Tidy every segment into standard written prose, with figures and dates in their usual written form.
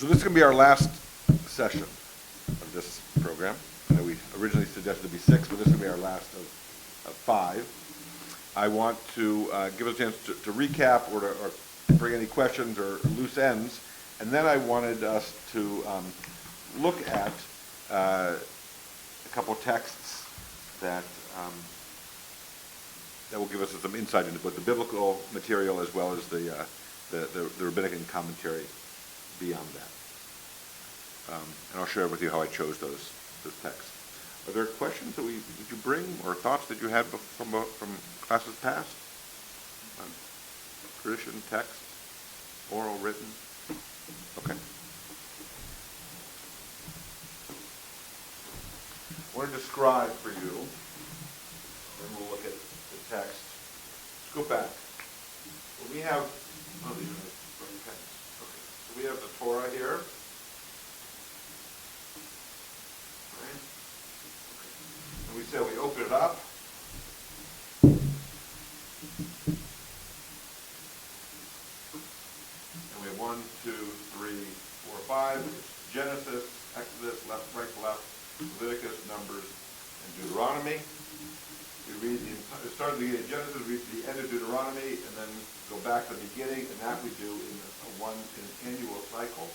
So this is going to be our last session of this program. I know we originally suggested it be 6, but this is going to be our last of 5. I want to give us a chance to recap or bring any questions or loose ends, and then I wanted us to look at a couple texts that will give us some insight into both the biblical material as well as the rabbinic and commentary beyond that. And I'll share with you how I chose those texts. Are there questions that did you bring or thoughts that you had from classes past? Tradition, text, oral, written? Okay. I want to describe for you, then we'll look at the text. Let's go back. Well, we have, these are the pens. Okay. So we have the Torah here. Right? Okay. And we said we open it up. And we have 1, 2, 3, 4, 5. Genesis, Exodus, left, right to left, Leviticus, Numbers, and Deuteronomy. We read start at the beginning of Genesis, read the end of Deuteronomy, and then go back to the beginning, and that we do in an annual cycle.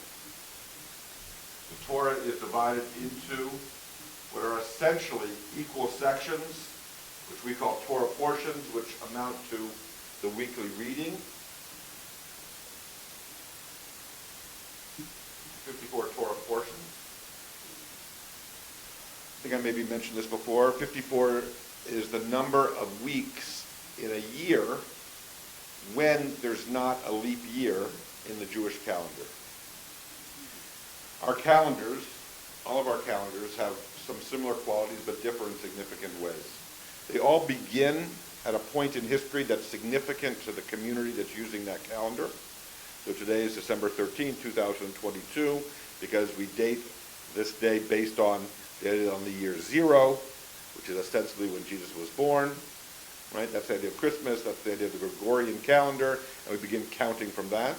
The Torah is divided into what are essentially equal sections, which we call Torah portions, which amount to the weekly reading. 54 Torah portions. I think I maybe mentioned this before. 54 is the number of weeks in a year when there's not a leap year in the Jewish calendar. Our calendars, all of our calendars, have some similar qualities but differ in significant ways. They all begin at a point in history that's significant to the community that's using that calendar. So today is December 13, 2022, because we date this day based on the year 0, which is ostensibly when Jesus was born, right? That's the idea of Christmas, that's the idea of the Gregorian calendar, and we begin counting from that.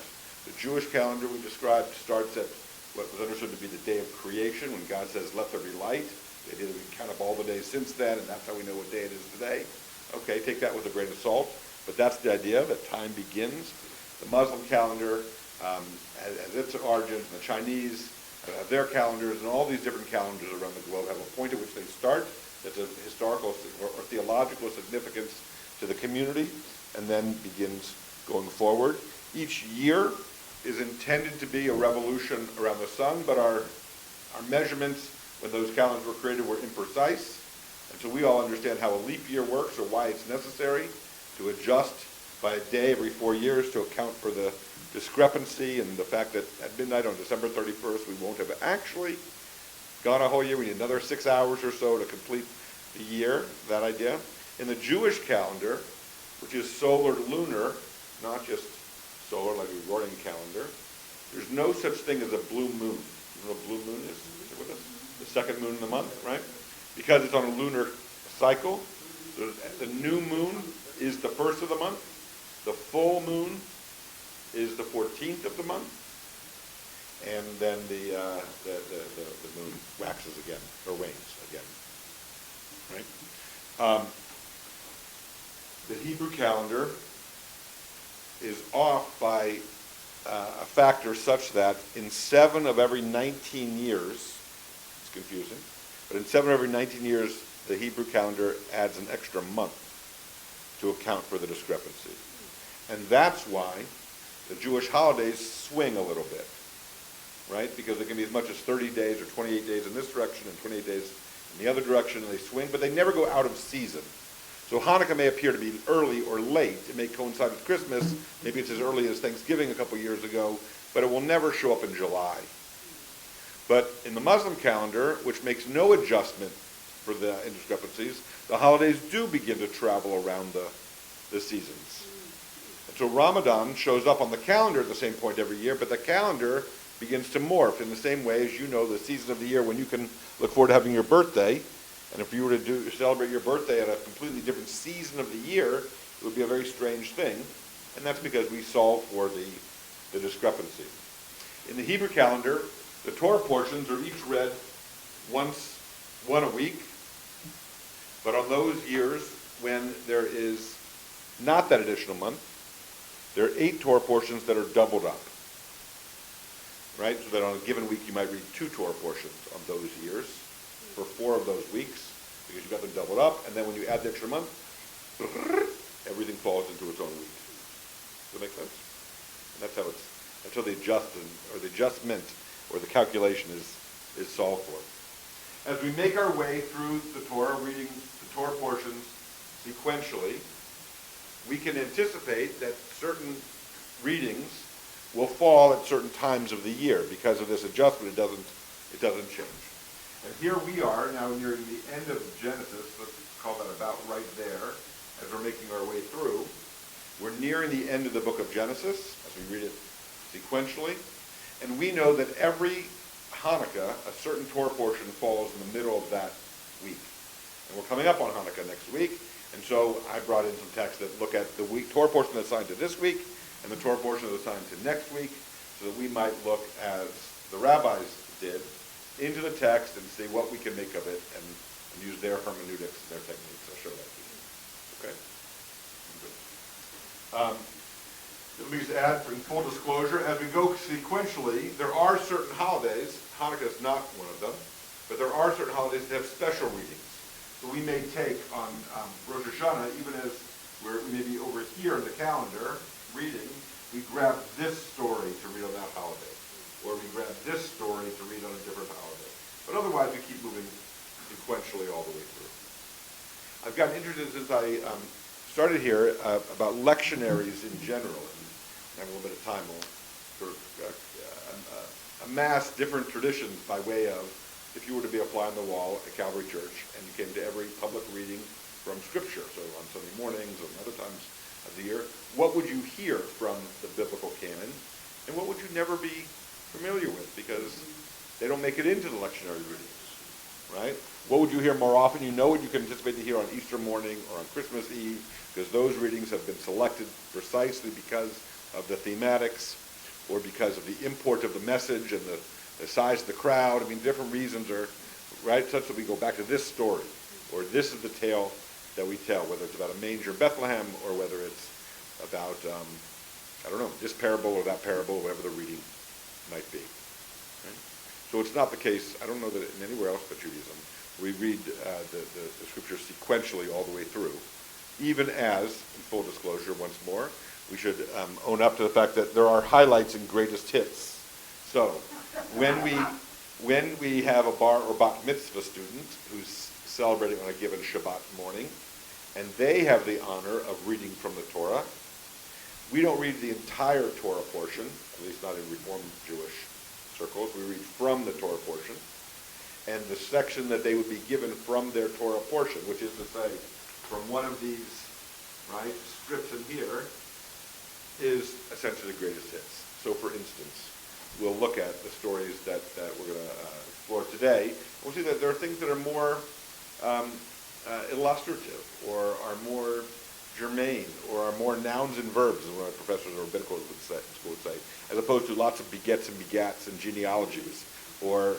The Jewish calendar we described starts at what was understood to be the day of creation, when God says, let there be light. The idea that we count up all the days since then, and that's how we know what day it is today. Okay, take that with a grain of salt, but that's the idea that time begins. The Muslim calendar has its origins, and the Chinese have their calendars, and all these different calendars around the globe have a point at which they start that's a historical or theological significance to the community, and then begins going forward. Each year is intended to be a revolution around the sun, but our measurements when those calendars were created were imprecise, and so we all understand how a leap year works or why it's necessary to adjust by a day every 4 years to account for the discrepancy and the fact that at midnight on December 31st we won't have actually gone a whole year. We need another 6 hours or so to complete the year, that idea. In the Jewish calendar, which is solar lunar, not just solar like a Gregorian calendar, there's no such thing as a blue moon. You know what a blue moon is? Is it with us? The second moon in the month, right? Because it's on a lunar cycle. So the new moon is the first of the month. The full moon is the 14th of the month, and then the moon waxes again, or wanes again, right? The Hebrew calendar is off by a factor such that in 7 of every 19 years, it's confusing, but in 7 of every 19 years, the Hebrew calendar adds an extra month to account for the discrepancy. And that's why the Jewish holidays swing a little bit, right? Because it can be as much as 30 days or 28 days in this direction and 28 days in the other direction, and they swing, but they never go out of season. So Hanukkah may appear to be early or late. It may coincide with Christmas. Maybe it's as early as Thanksgiving a couple years ago, but it will never show up in July. But in the Muslim calendar, which makes no adjustment for the indiscrepancies, the holidays do begin to travel around the seasons. And so Ramadan shows up on the calendar at the same point every year, but the calendar begins to morph in the same way as you know the season of the year when you can look forward to having your birthday. And if you were to celebrate your birthday at a completely different season of the year, it would be a very strange thing. And that's because we solve for the discrepancy. In the Hebrew calendar, the Torah portions are each read one a week, but on those years when there is not that additional month, there are 8 Torah portions that are doubled up, right? So that on a given week you might read 2 Torah portions on those years for 4 of those weeks, because you got them doubled up, and then when you add the extra month, everything falls into its own week. Does that make sense? And that's how the adjustment or the calculation is solved for. As we make our way through the Torah, reading the Torah portions sequentially, we can anticipate that certain readings will fall at certain times of the year. Because of this adjustment, it doesn't change. And here we are now nearing the end of Genesis. Let's call that about right there as we're making our way through. We're nearing the end of the book of Genesis as we read it sequentially. And we know that every Hanukkah, a certain Torah portion falls in the middle of that week. And we're coming up on Hanukkah next week. And so I brought in some texts that look at the Torah portion that's assigned to this week and the Torah portion that's assigned to next week, so that we might look, as the rabbis did, into the text and see what we can make of it and use their hermeneutics and their techniques. I'll show that to you. Okay? Good. Let me just add, in full disclosure, as we go sequentially, there are certain holidays, Hanukkah is not one of them, but there are certain holidays that have special readings. So we may take on Rosh Hashanah, even as we may be over here in the calendar reading, we grab this story to read on that holiday. Or we grab this story to read on a different holiday. But otherwise, we keep moving sequentially all the way through. I've gotten interested since I started here about lectionaries in general. And I have a little bit of time, we'll sort of amass different traditions by way of, if you were to be a fly on the wall at Calvary Church and you came to every public reading from Scripture, so on Sunday mornings or other times of the year, what would you hear from the biblical canon, and what would you never be familiar with because they don't make it into the lectionary readings, right? What would you hear more often? You know what you can anticipate to hear on Easter morning or on Christmas Eve, because those readings have been selected precisely because of the thematics or because of the import of the message and the size of the crowd. I mean, different reasons are, right, such that we go back to this story, or this is the tale that we tell, whether it's about a manger in Bethlehem, or whether it's about, I don't know, this parable or that parable, whatever the reading might be. Right? So it's not the case, I don't know that in anywhere else but Judaism, we read the scriptures sequentially all the way through, even as, in full disclosure once more, we should own up to the fact that there are highlights and greatest hits. So, when we have a bar or bat mitzvah student who's celebrating on a given Shabbat morning, and they have the honor of reading from the Torah, we don't read the entire Torah portion, at least not in Reformed Jewish circles. We read from the Torah portion, and the section that they would be given from their Torah portion, which is to say, from one of these, right, scripts in here, is essentially the greatest hits. So, for instance, we'll look at the stories that we're going to explore today. We'll see that there are things that are more illustrative, or are more germane, or are more nouns and verbs, as one of my professors of rabbinical would say, as opposed to lots of begets and begats and genealogies, or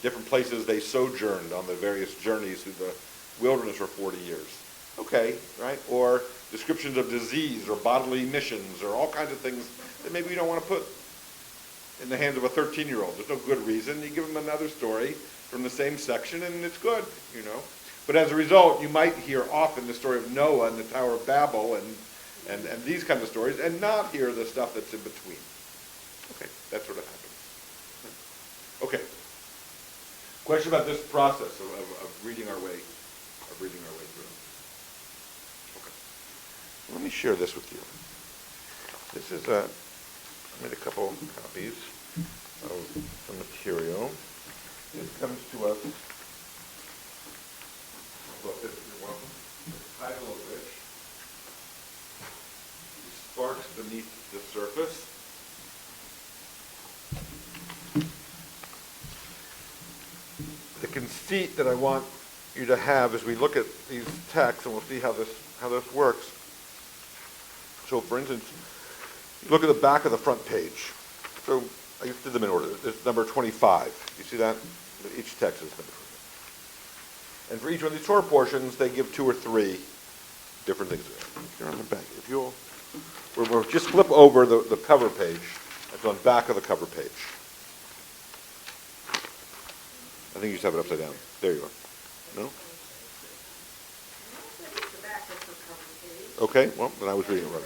different places they sojourned on the various journeys through the wilderness for 40 years. Okay, right? Or descriptions of disease, or bodily emissions, or all kinds of things that maybe we don't want to put in the hands of a 13-year-old. There's no good reason. You give them another story from the same section, and it's good, you know. But as a result, you might hear often the story of Noah and the Tower of Babel and these kinds of stories, and not hear the stuff that's in between. Okay, that sort of happens. Okay. Question about this process of reading our way through. Okay. Let me share this with you. This is I made a couple copies of some material. This comes to us. Well, this is one of them. The title of which is Sparks Beneath the Surface. The conceit that I want you to have as we look at these texts, and we'll see how this works. So, for instance, you look at the back of the front page. So I just did them in order. It's number 25. You see that? Each text is number 25. And for each one of these Torah portions, they give 2 or 3 different things. Here on the back. If you'll, we'll just flip over the cover page. It's on the back of the cover page. I think you just have it upside down. There you are. No? Okay, well, then I was reading it wrong.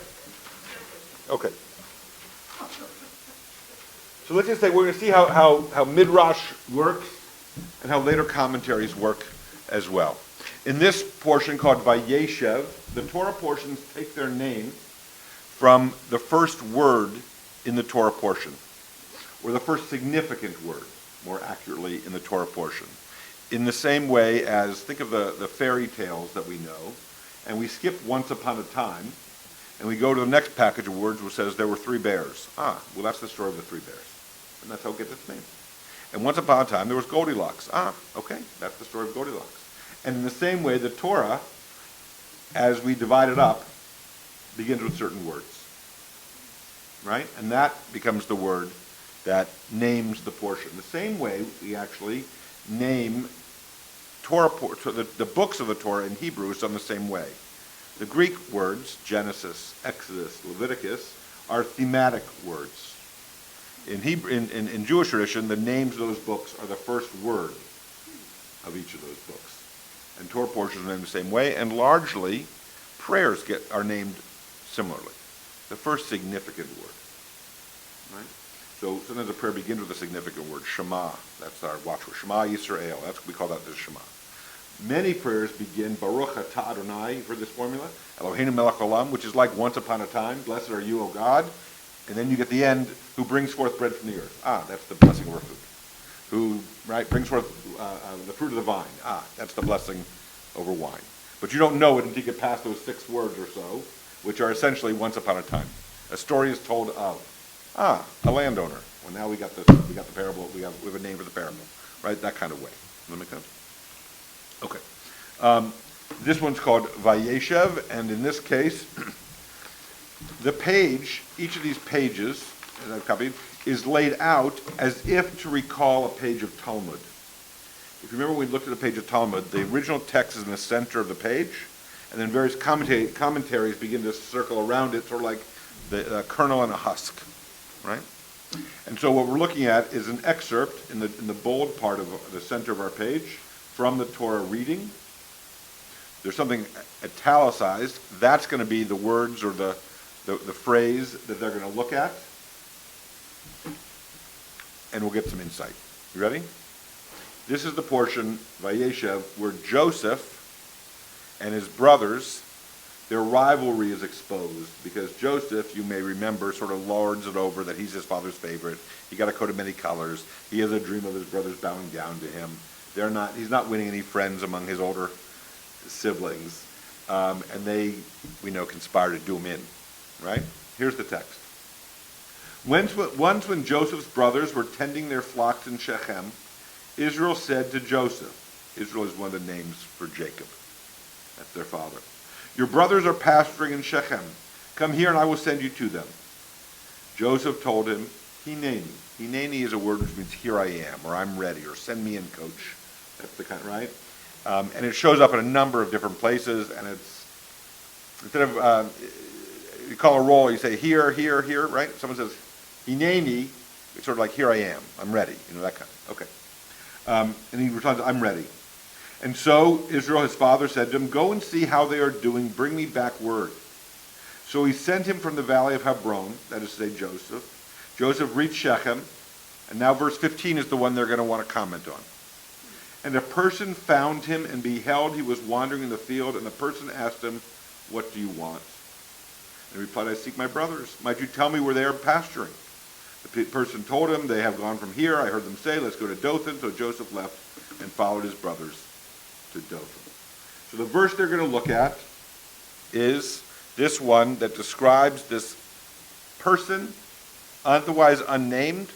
Okay. So let's just say we're going to see how Midrash works and how later commentaries work as well. In this portion called Vayeshev, the Torah portions take their name from the first word in the Torah portion, or the first significant word, more accurately, in the Torah portion. In the same way as, think of the fairy tales that we know, and we skip once upon a time, and we go to the next package of words which says there were 3 bears. Well, that's the story of the 3 bears. And that's how it gets its name. And once upon a time there was Goldilocks. Okay, that's the story of Goldilocks. And in the same way, the Torah, as we divide it up, begins with certain words. Right? And that becomes the word that names the portion. The same way we actually name Torah, the books of the Torah in Hebrew is done the same way. The Greek words, Genesis, Exodus, Leviticus, are thematic words. In Jewish tradition, the names of those books are the first word of each of those books. And Torah portions are named the same way, and largely, prayers are named similarly. The first significant word. Right? So sometimes a prayer begins with a significant word, Shema. That's our watchword. Shema Yisrael. We call that the Shema. Many prayers begin Baruch Atah Adonai. You've heard this formula? Eloheinu melech haolam, which is like once upon a time. Blessed are you, O God. And then you get the end, who brings forth bread from the earth. That's the blessing of our food. Who, right, brings forth the fruit of the vine. That's the blessing over wine. But you don't know it until you get past those 6 words or so, which are essentially once upon a time. A story is told of, a landowner. Well, now we got the parable. We have a name for the parable, right? That kind of way. Does that make sense? Okay. This one's called Vayeshev, and in this case, the page, each of these pages, as I've copied, is laid out as if to recall a page of Talmud. If you remember when we looked at a page of Talmud, the original text is in the center of the page, and then various commentaries begin to circle around it, sort of like the kernel and a husk, right? And so what we're looking at is an excerpt in the bold part of the center of our page from the Torah reading. There's something italicized. That's going to be the words or the phrase that they're going to look at. And we'll get some insight. You ready? This is the portion, Vayeshev, where Joseph and his brothers, their rivalry is exposed. Because Joseph, you may remember, sort of lords it over that he's his father's favorite. He got a coat of many colors. He has a dream of his brothers bowing down to him. He's not winning any friends among his older siblings. And they, we know, conspire to do him in. Right? Here's the text. Once when Joseph's brothers were tending their flocks in Shechem, Israel said to Joseph, Israel is one of the names for Jacob. That's their father. Your brothers are pasturing in Shechem. Come here and I will send you to them. Joseph told him, Hineni. Hineni is a word which means here I am, or I'm ready, or send me in, coach. That's the kind, right? And it shows up in a number of different places, and it's, instead of, you call a roll, you say here, here, here, right? Someone says, Hineni, it's sort of like, here I am, I'm ready, that kind of, okay. And he responds, I'm ready. And so Israel, his father, said to him, go and see how they are doing, bring me back word. So he sent him from the valley of Hebron, that is to say Joseph. Joseph reached Shechem, and now verse 15 is the one they're going to want to comment on. And a person found him, and beheld he was wandering in the field, and the person asked him, what do you want? And he replied, I seek my brothers. Might you tell me where they are pasturing? The person told him, they have gone from here. I heard them say, let's go to Dothan. So Joseph left and followed his brothers to Dothan. So the verse they're going to look at is this one that describes this person, otherwise unnamed,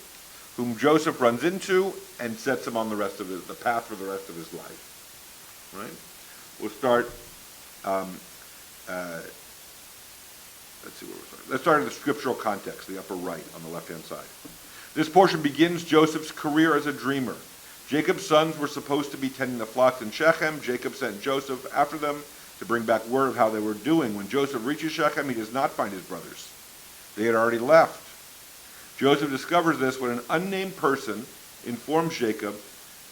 whom Joseph runs into and sets him on the path for the rest of his life. Right? We'll start. Let's see where we're starting. Let's start in the scriptural context, the upper right on the left-hand side. This portion begins Joseph's career as a dreamer. Jacob's sons were supposed to be tending the flocks in Shechem. Jacob sent Joseph after them to bring back word of how they were doing. When Joseph reaches Shechem, he does not find his brothers. They had already left. Joseph discovers this when an unnamed person informs Jacob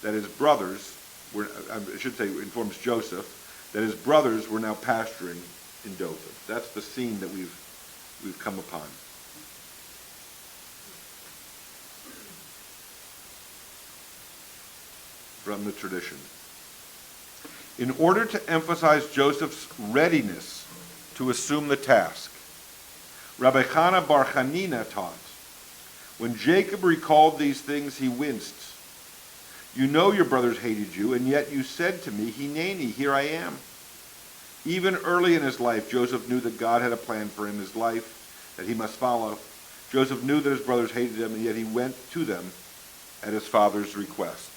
that his brothers were, informs Joseph that his brothers were now pasturing in Dothan. That's the scene that we've come upon. From the tradition. In order to emphasize Joseph's readiness to assume the task, Rabbi Chana bar Chanina taught, when Jacob recalled these things, he winced. You know your brothers hated you, and yet you said to me, Hineni, here I am. Even early in his life, Joseph knew that God had a plan for him, his life, that he must follow. Joseph knew that his brothers hated him, and yet he went to them at his father's request.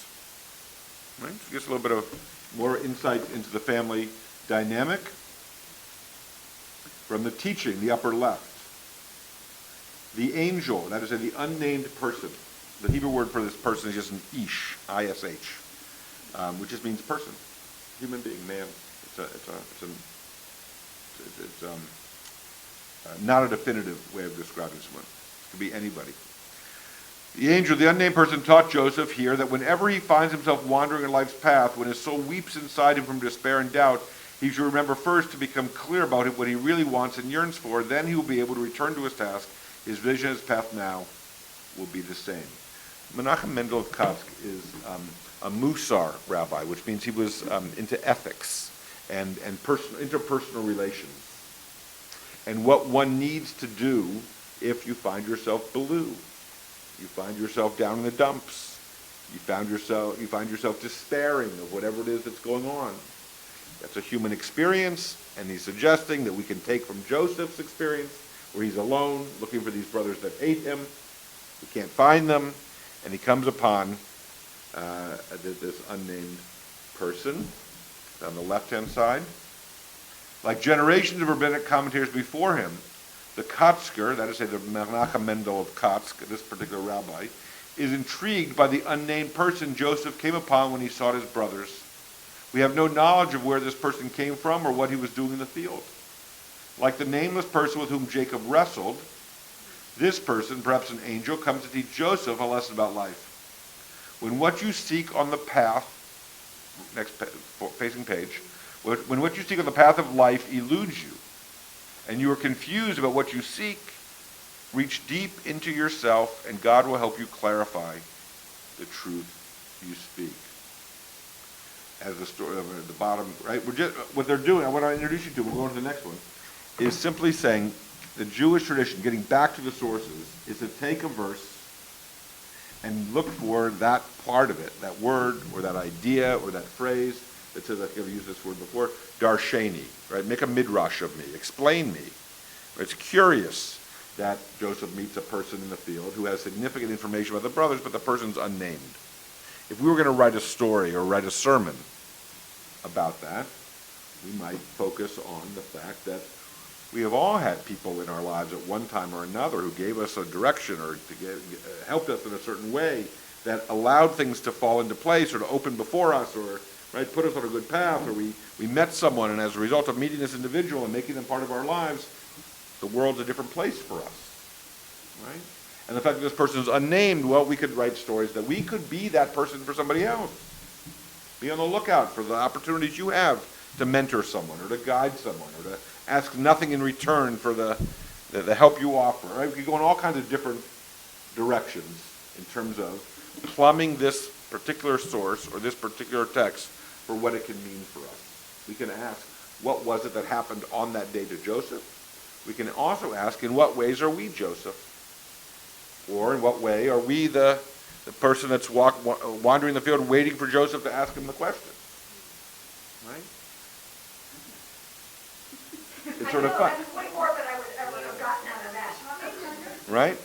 Right? Just a little bit of more insight into the family dynamic. From the teaching, the upper left. The angel, that is the unnamed person. The Hebrew word for this person is just an ish, I-S-H, which just means person, human being, man. It's not a definitive way of describing someone. It could be anybody. The angel, the unnamed person, taught Joseph here that whenever he finds himself wandering in life's path, when his soul weeps inside him from despair and doubt, he should remember first to become clear about what he really wants and yearns for. Then he will be able to return to his task. His vision, his path now will be the same. Menachem Mendel of Kotsk is a Musar rabbi, which means he was into ethics and interpersonal relations. And what one needs to do if you find yourself blue. You find yourself down in the dumps. You find yourself despairing of whatever it is that's going on. That's a human experience, and he's suggesting that we can take from Joseph's experience, where he's alone, looking for these brothers that hate him. He can't find them, and he comes upon this unnamed person on the left-hand side. Like generations of rabbinic commentators before him, the Kotzker, that is to say the Menachem Mendel of Kotsk, this particular rabbi, is intrigued by the unnamed person Joseph came upon when he sought his brothers. We have no knowledge of where this person came from or what he was doing in the field. Like the nameless person with whom Jacob wrestled, this person, perhaps an angel, comes to teach Joseph a lesson about life. When what you seek on the path, facing page, when what you seek on the path of life eludes you, and you are confused about what you seek, reach deep into yourself, and God will help you clarify the truth you speak. As the story at the bottom, right? What they're doing, I want to introduce you to, we'll go on to the next one, is simply saying the Jewish tradition, getting back to the sources, is to take a verse and look for that part of it, that word or that idea or that phrase that says, I've used this word before, darsheni, right? Make a midrash of me, explain me. It's curious that Joseph meets a person in the field who has significant information about the brothers, but the person's unnamed. If we were going to write a story or write a sermon about that, we might focus on the fact that we have all had people in our lives at one time or another who gave us a direction or helped us in a certain way that allowed things to fall into place or to open before us or put us on a good path, or we met someone, and as a result of meeting this individual and making them part of our lives, the world's a different place for us, right? And the fact that this person is unnamed, well, we could write stories that we could be that person for somebody else. Be on the lookout for the opportunities you have to mentor someone or to guide someone or to ask nothing in return for the help you offer. Right? We could go in all kinds of different directions in terms of plumbing this particular source or this particular text for what it can mean for us. We can ask, what was it that happened on that day to Joseph? We can also ask, in what ways are we Joseph? Or in what way are we the person that's wandering the field waiting for Joseph to ask him the question? Right? It's sort of fun. That's way more than I would ever have gotten out of that. Right?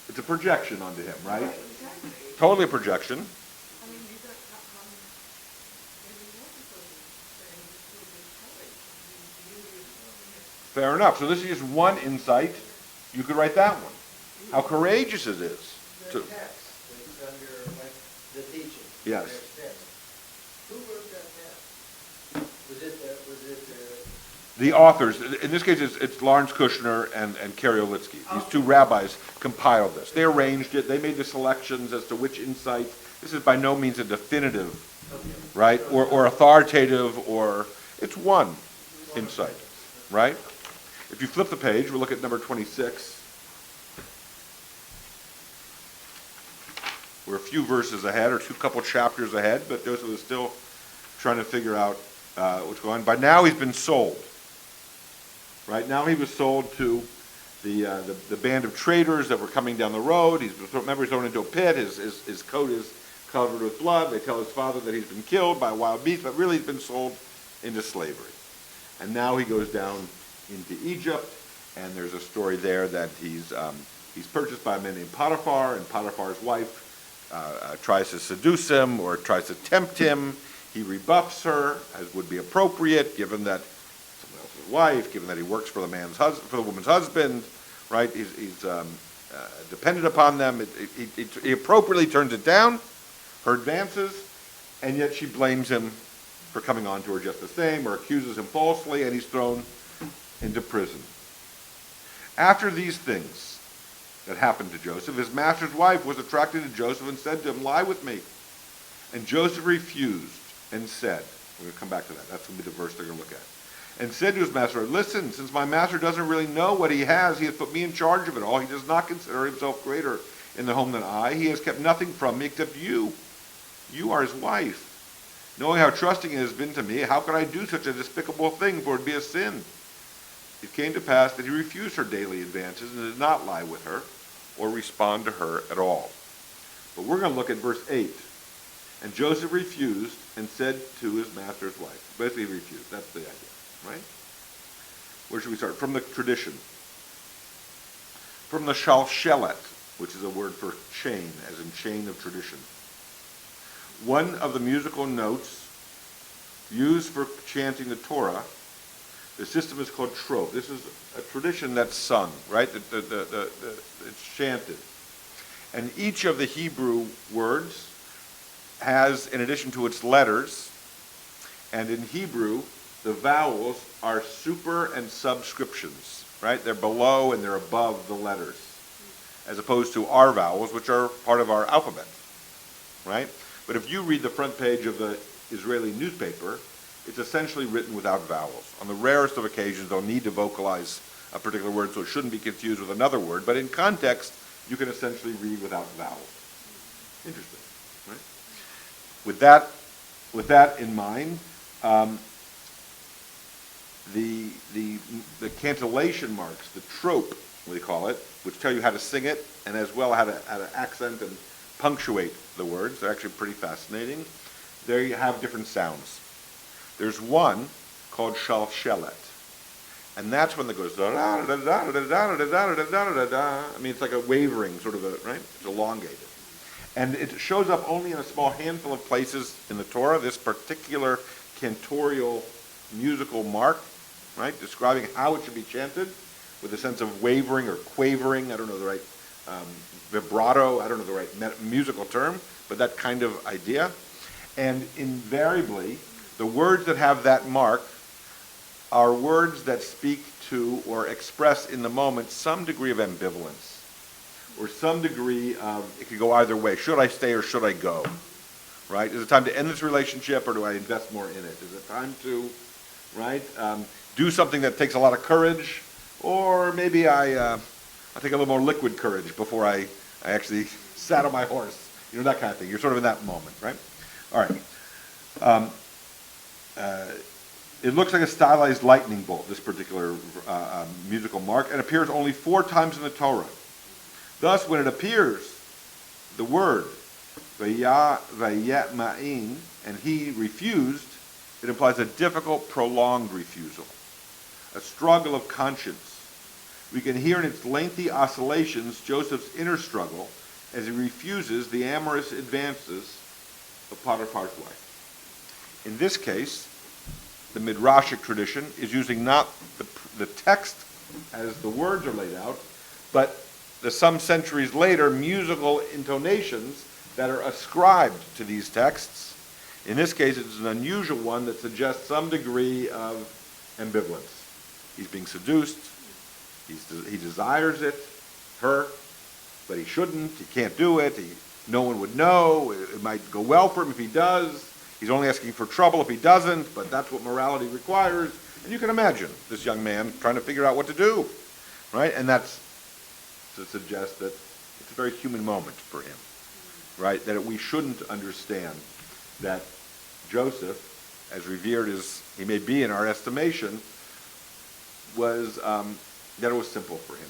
It's a projection onto him, right? Exactly. Totally a projection. I mean, you got how many maybe more people saying this will be Fair enough. So this is just one insight. You could write that one. How courageous it is. The text that's under, like, the teaching. Yes. There's text. Who wrote that text? Was it The authors, in this case, it's Lawrence Kushner and Kerry Olitsky. These two rabbis compiled this. They arranged it. They made the selections as to which insight. This is by no means a definitive, right, or authoritative, or it's one insight, right? If you flip the page, we'll look at number 26. We're a few verses ahead, or couple chapters ahead, but Joseph is still trying to figure out what's going on. By now, he's been sold. Right now, he was sold to the band of traders that were coming down the road. He's thrown into a pit. His coat is covered with blood. They tell his father that he's been killed by a wild beast, but really he's been sold into slavery. And now he goes down into Egypt, and there's a story there that he's purchased by a man named Potiphar, and Potiphar's wife tries to seduce him or tries to tempt him. He rebuffs her, as would be appropriate, given that someone else's wife, given that he works for the woman's husband, right? He's dependent upon them. He appropriately turns it down, her advances, and yet she blames him for coming on to her just the same, or accuses him falsely, and he's thrown into prison. After these things that happened to Joseph, his master's wife was attracted to Joseph and said to him, "Lie with me." And Joseph refused and said, we're going to come back to that. That's going to be the verse they're going to look at. And said to his master, "Listen, since my master doesn't really know what he has put me in charge of it all. He does not consider himself greater in the home than I. He has kept nothing from me except you. You are his wife. Knowing how trusting it has been to me, how could I do such a despicable thing, for it would be a sin?" It came to pass that he refused her daily advances and did not lie with her or respond to her at all. But we're going to look at verse 8. And Joseph refused and said to his master's wife. Basically, he refused. That's the idea, right? Where should we start? From the tradition. From the shalshelet, which is a word for chain, as in chain of tradition. One of the musical notes used for chanting the Torah, the system is called trope. This is a tradition that's sung, right? It's chanted. And each of the Hebrew words has, in addition to its letters, and in Hebrew, the vowels are super and subscriptions, right? They're below and they're above the letters, as opposed to our vowels, which are part of our alphabet, right? But if you read the front page of the Israeli newspaper, it's essentially written without vowels. On the rarest of occasions, they'll need to vocalize a particular word, so it shouldn't be confused with another word. But in context, you can essentially read without vowels. Interesting, right? With that in mind, the cantillation marks, the trope, we call it, which tell you how to sing it, and as well how to accent and punctuate the words. They're actually pretty fascinating. They have different sounds. There's one called shalshelet, and that's when it goes da da da da da da da da da da da. I mean, it's like a wavering sort of right? It's elongated, and it shows up only in a small handful of places in the Torah. This particular cantorial musical mark, right, describing how it should be chanted, with a sense of wavering or quavering. I don't know the right vibrato. I don't know the right musical term, but that kind of idea. And invariably, the words that have that mark are words that speak to or express in the moment some degree of ambivalence, or some degree of, it could go either way. Should I stay or should I go? Right? Is it time to end this relationship, or do I invest more in it? Is it time to, right, do something that takes a lot of courage, or maybe I take a little more liquid courage before I actually saddle my horse? You know, that kind of thing. You're sort of in that moment, right? All right. It looks like a stylized lightning bolt, this particular musical mark, and appears only 4 times in the Torah. Thus, when it appears, the word, vayetma'in, and he refused, it implies a difficult, prolonged refusal, a struggle of conscience. We can hear in its lengthy oscillations Joseph's inner struggle as he refuses the amorous advances of Potiphar's wife. In this case, the Midrashic tradition, is using not the text as the words are laid out, but some centuries later, musical intonations that are ascribed to these texts. In this case, it's an unusual one that suggests some degree of ambivalence. He's being seduced, he desires it, her, but he shouldn't, he can't do it, no one would know, it might go well for him if he does, he's only asking for trouble if he doesn't, but that's what morality requires. And you can imagine this young man trying to figure out what to do, right? And that's to suggest that it's a very human moment for him, right? That we shouldn't understand that Joseph, as revered as he may be in our estimation, was that it was simple for him,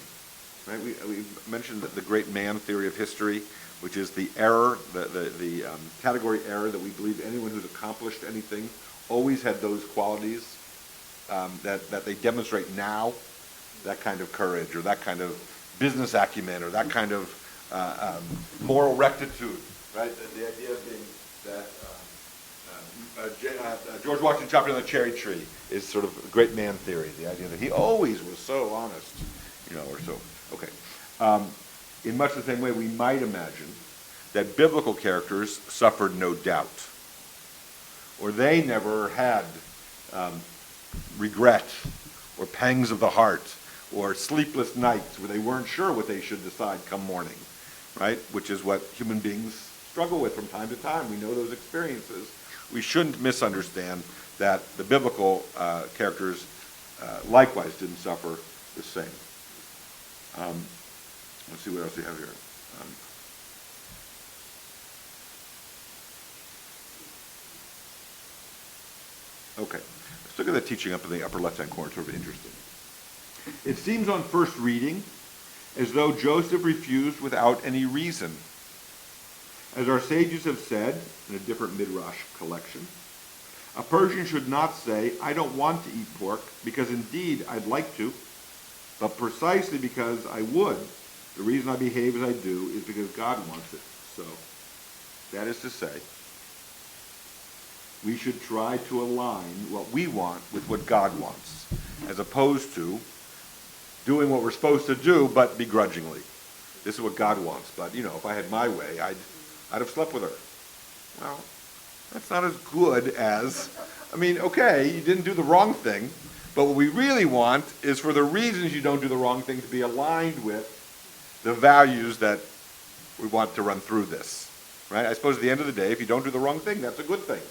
right? We mentioned the great man theory of history, which is the error, the category error that we believe anyone who's accomplished anything always had those qualities that they demonstrate now, that kind of courage or that kind of business acumen or that kind of moral rectitude, right? The idea being that George Washington chopping down the cherry tree is sort of a great man theory, the idea that he always was so honest, or so. Okay. In much the same way, we might imagine that biblical characters suffered no doubt, or they never had regret or pangs of the heart or sleepless nights where they weren't sure what they should decide come morning, right? Which is what human beings struggle with from time to time. We know those experiences. We shouldn't misunderstand that the biblical characters likewise didn't suffer the same. Let's see what else we have here. Okay, let's look at the teaching up in the upper left-hand corner. It's sort of interesting. It seems on first reading as though Joseph refused without any reason. As our sages have said in a different Midrash collection, a Persian should not say, I don't want to eat pork, because indeed I'd like to, but precisely because I would, the reason I behave as I do is because God wants it. So, that is to say, we should try to align what we want with what God wants, as opposed to doing what we're supposed to do, but begrudgingly. This is what God wants, but, if I had my way, I'd have slept with her. Well, that's not as good as, okay, you didn't do the wrong thing, but what we really want is for the reasons you don't do the wrong thing to be aligned with the values that we want to run through this, right? I suppose at the end of the day, if you don't do the wrong thing, that's a good thing.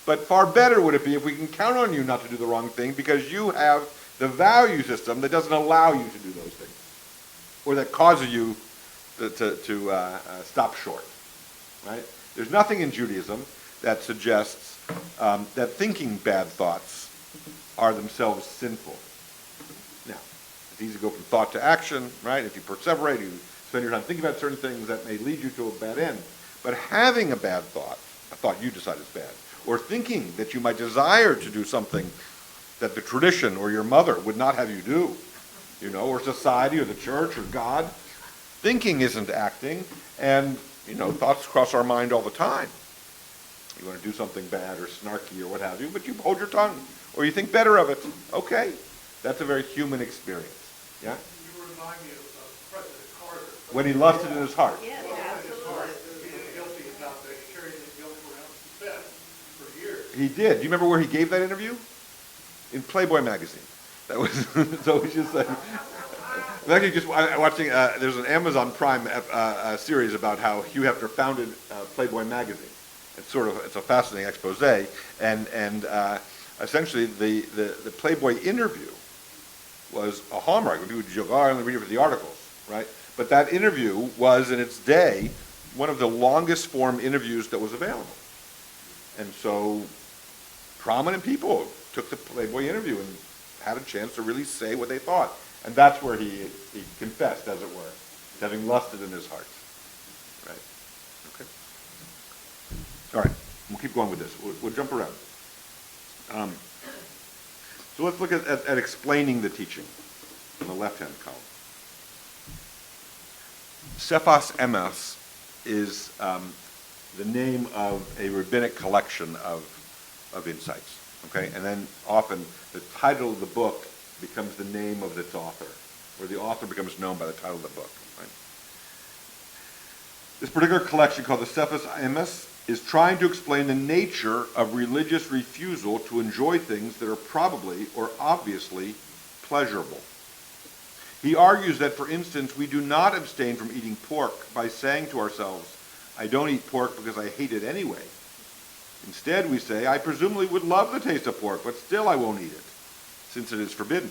But far better would it be if we can count on you not to do the wrong thing because you have the value system that doesn't allow you to do those things, or that causes you to stop short, right? There's nothing in Judaism that suggests that thinking bad thoughts are themselves sinful. Now, it's easy to go from thought to action, right? If you perseverate, you spend your time thinking about certain things, that may lead you to a bad end. But having a bad thought, a thought you decide is bad, or thinking that you might desire to do something that the tradition or your mother would not have you do, or society or the church or God, thinking isn't acting, and, thoughts cross our mind all the time. You want to do something bad or snarky or what have you, but you hold your tongue, or you think better of it. Okay, that's a very human experience. Yeah? You remind me of President Carter. When he lusted in his heart. Yes, Being absolutely. guilty about that, he carried the guilt around his bed for years. He did. Do you remember where he gave that interview? In Playboy magazine. That was, so he's just like, I'm actually just watching, there's an Amazon Prime series about how Hugh Hefner founded Playboy magazine. It's a fascinating expose, and essentially the Playboy interview was a hallmark. When people joke, I only read it for the articles, right? But that interview was, in its day, one of the longest form interviews that was available. And so prominent people took the Playboy interview and had a chance to really say what they thought. And that's where he confessed, as it were, having lusted in his heart. Right? Okay. All right. We'll keep going with this. We'll jump around. So let's look at explaining the teaching on the left-hand column. Cephas Emes is the name of a rabbinic collection of insights. Okay, and then often the title of the book becomes the name of its author, or the author becomes known by the title of the book. Right? This particular collection, called the Cephas Emes, is trying to explain the nature of religious refusal to enjoy things that are probably or obviously pleasurable. He argues that, for instance, we do not abstain from eating pork by saying to ourselves, I don't eat pork because I hate it anyway. Instead, we say, I presumably would love the taste of pork, but still I won't eat it, since it is forbidden.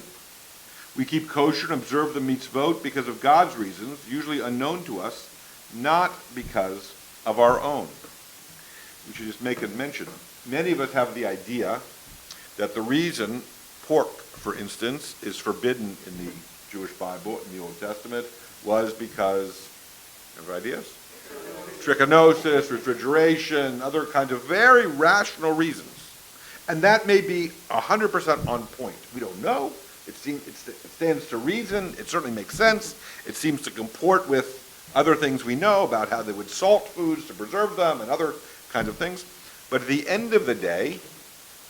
We keep kosher and observe the mitzvot because of God's reasons, usually unknown to us, not because of our own. We should just make a mention. Many of us have the idea that the reason pork, for instance, is forbidden in the Jewish Bible, in the Old Testament, was because, have ideas? Trichinosis, refrigeration, other kinds of very rational reasons. And that may be 100% on point. We don't know. It stands to reason. It certainly makes sense. It seems to comport with other things we know about how they would salt foods to preserve them and other kinds of things. But at the end of the day,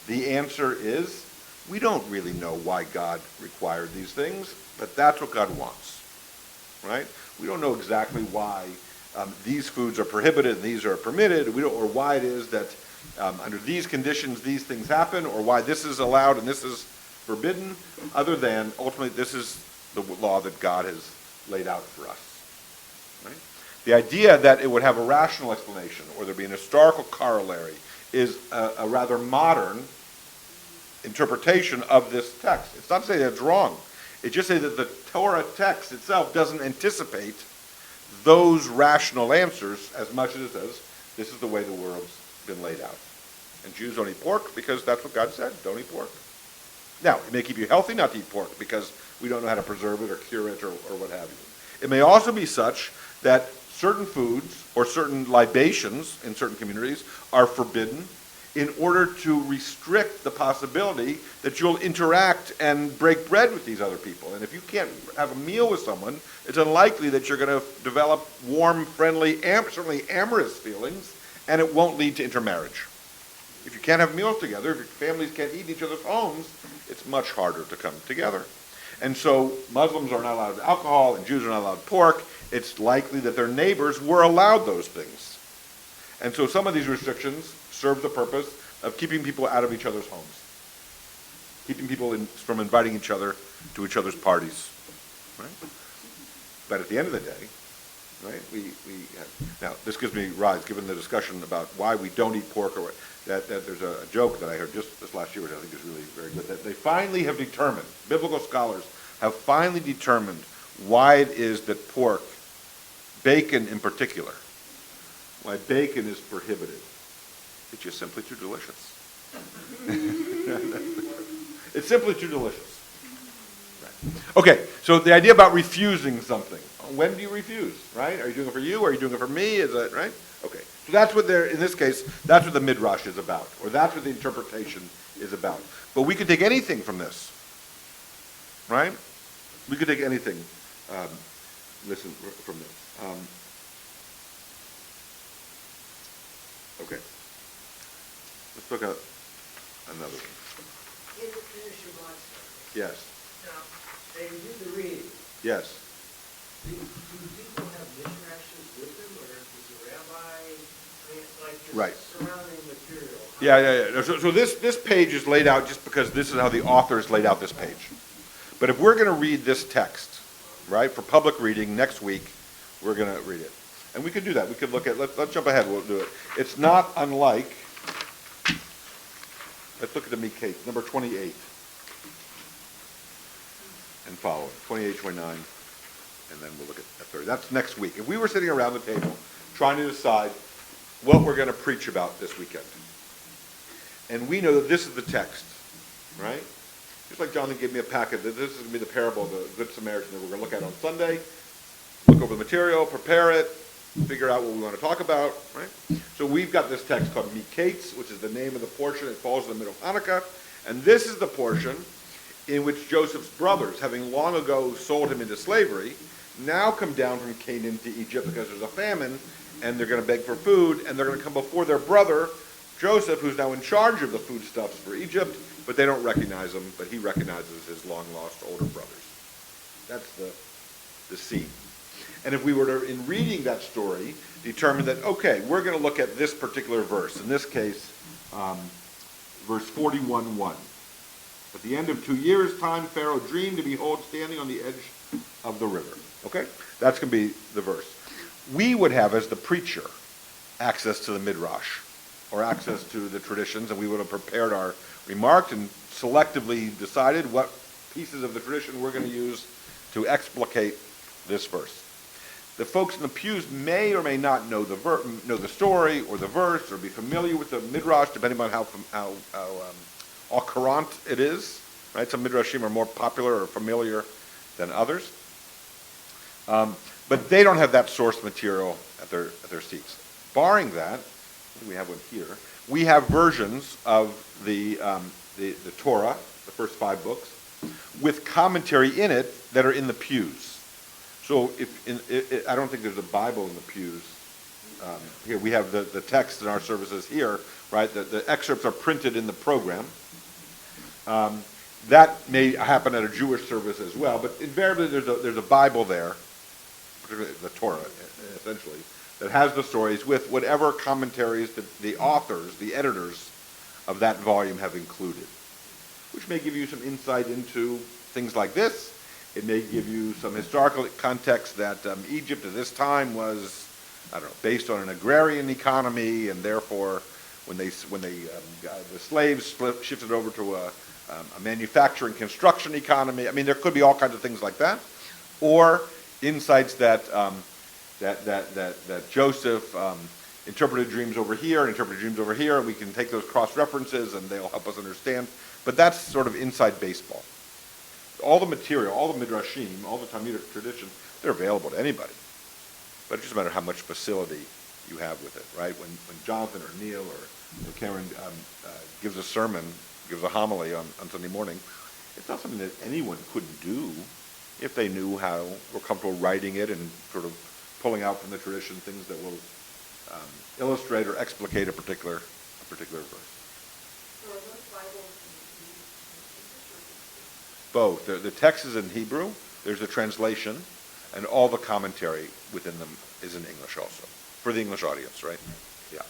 the answer is we don't really know why God required these things, but that's what God wants, right? We don't know exactly why these foods are prohibited and these are permitted, or why it is that under these conditions these things happen, or why this is allowed and this is forbidden, other than ultimately this is the law that God has laid out for us. Right? The idea that it would have a rational explanation or there'd be an historical corollary is a rather modern interpretation of this text. It's not to say that it's wrong. It's just to say that the Torah text itself doesn't anticipate those rational answers as much as it says, this is the way the world's been laid out. And Jews don't eat pork because that's what God said, don't eat pork. Now, it may keep you healthy not to eat pork because we don't know how to preserve it or cure it or what have you. It may also be such that certain foods or certain libations in certain communities are forbidden in order to restrict the possibility that you'll interact and break bread with these other people. And if you can't have a meal with someone, it's unlikely that you're going to develop warm, friendly, certainly amorous feelings, and it won't lead to intermarriage. If you can't have meals together, if your families can't eat in each other's homes, it's much harder to come together. And so Muslims are not allowed alcohol and Jews are not allowed pork. It's likely that their neighbors were allowed those things. And so some of these restrictions serve the purpose of keeping people out of each other's homes, keeping people from inviting each other to each other's parties. Right? But at the end of the day, right, now this gives me rise, given the discussion about why we don't eat pork, or that there's a joke that I heard just this last year, which I think is really very good, that they finally have determined, biblical scholars have finally determined why it is that pork, bacon in particular, why bacon is prohibited. It's just simply too delicious. It's simply too delicious. Right. Okay, so the idea about refusing something. When do you refuse, right? Are you doing it for you? Are you doing it for me? Is that right? Okay. So that's what in this case, that's what the Midrash is about, or that's what the interpretation is about. But we could take anything from this, right? We could take anything, listen, from this. Okay. Let's look at another one. In the Shabbat study, Yes. now, they do the reading. Yes. Do people have mishrashes with them, or is the rabbi, I mean, it's like just Right. surrounding material? Yeah. So this page is laid out just because this is how the authors laid out this page. But if we're going to read this text, right, for public reading next week, we're going to read it. And we could do that. We could look at, let's jump ahead, we'll do it. It's not unlike, let's look at the meat cake, number 28 and following, 28, 29, and then we'll look at 30. That's next week. If we were sitting around the table trying to decide what we're going to preach about this weekend, and we know that this is the text, right? Just like Jonathan gave me a packet, that this is going to be the parable of the Good Samaritan that we're going to look at on Sunday, look over the material, prepare it, figure out what we want to talk about, right? So we've got this text called Miketz, which is the name of the portion. It falls in the middle of Hanukkah. And this is the portion in which Joseph's brothers, having long ago sold him into slavery, now come down from Canaan to Egypt because there's a famine, and they're going to beg for food, and they're going to come before their brother Joseph, who's now in charge of the foodstuffs for Egypt, but they don't recognize him, but he recognizes his long-lost older brothers. That's the scene. And if we were to, in reading that story, determine that, okay, we're going to look at this particular verse, in this case, verse 41:1. At the end of 2 years' time, Pharaoh dreamed, and behold, standing on the edge of the river. Okay? That's going to be the verse. We would have, as the preacher, access to the Midrash, or access to the traditions, and we would have prepared our remarks and selectively decided what pieces of the tradition we're going to use to explicate this verse. The folks in the pews may or may not know the story or the verse, or be familiar with the Midrash, depending on how au courant it is. Right? Some Midrashim are more popular or familiar than others. But they don't have that source material at their seats. Barring that, we have one here. We have versions of the Torah, the first 5 books, with commentary in it that are in the pews. So I don't think there's a Bible in the pews. Here we have the text in our services here, right? The excerpts are printed in the program. That may happen at a Jewish service as well, but invariably there's a Bible there, particularly the Torah, essentially, that has the stories with whatever commentaries that the authors, the editors of that volume have included, which may give you some insight into things like this. It may give you some historical context that Egypt at this time was, I don't know, based on an agrarian economy, and therefore, when the slaves shifted over to a manufacturing construction economy. I mean, there could be all kinds of things like that, or insights that Joseph interpreted dreams over here and interpreted dreams over here, and we can take those cross references and they'll help us understand. But that's sort of inside baseball. All the material, all the midrashim, all the Talmudic traditions, they're available to anybody. But it just matters how much facility you have with it, right? When Jonathan or Neil or Karen gives a sermon, gives a homily on Sunday morning, it's not something that anyone couldn't do if they knew how, were comfortable writing it and sort of pulling out from the tradition things that will illustrate or explicate a particular verse. So are those Bibles in English or Both. The text is in Hebrew, there's a translation, and all the commentary within them is in English also, for the English audience, right? Yeah.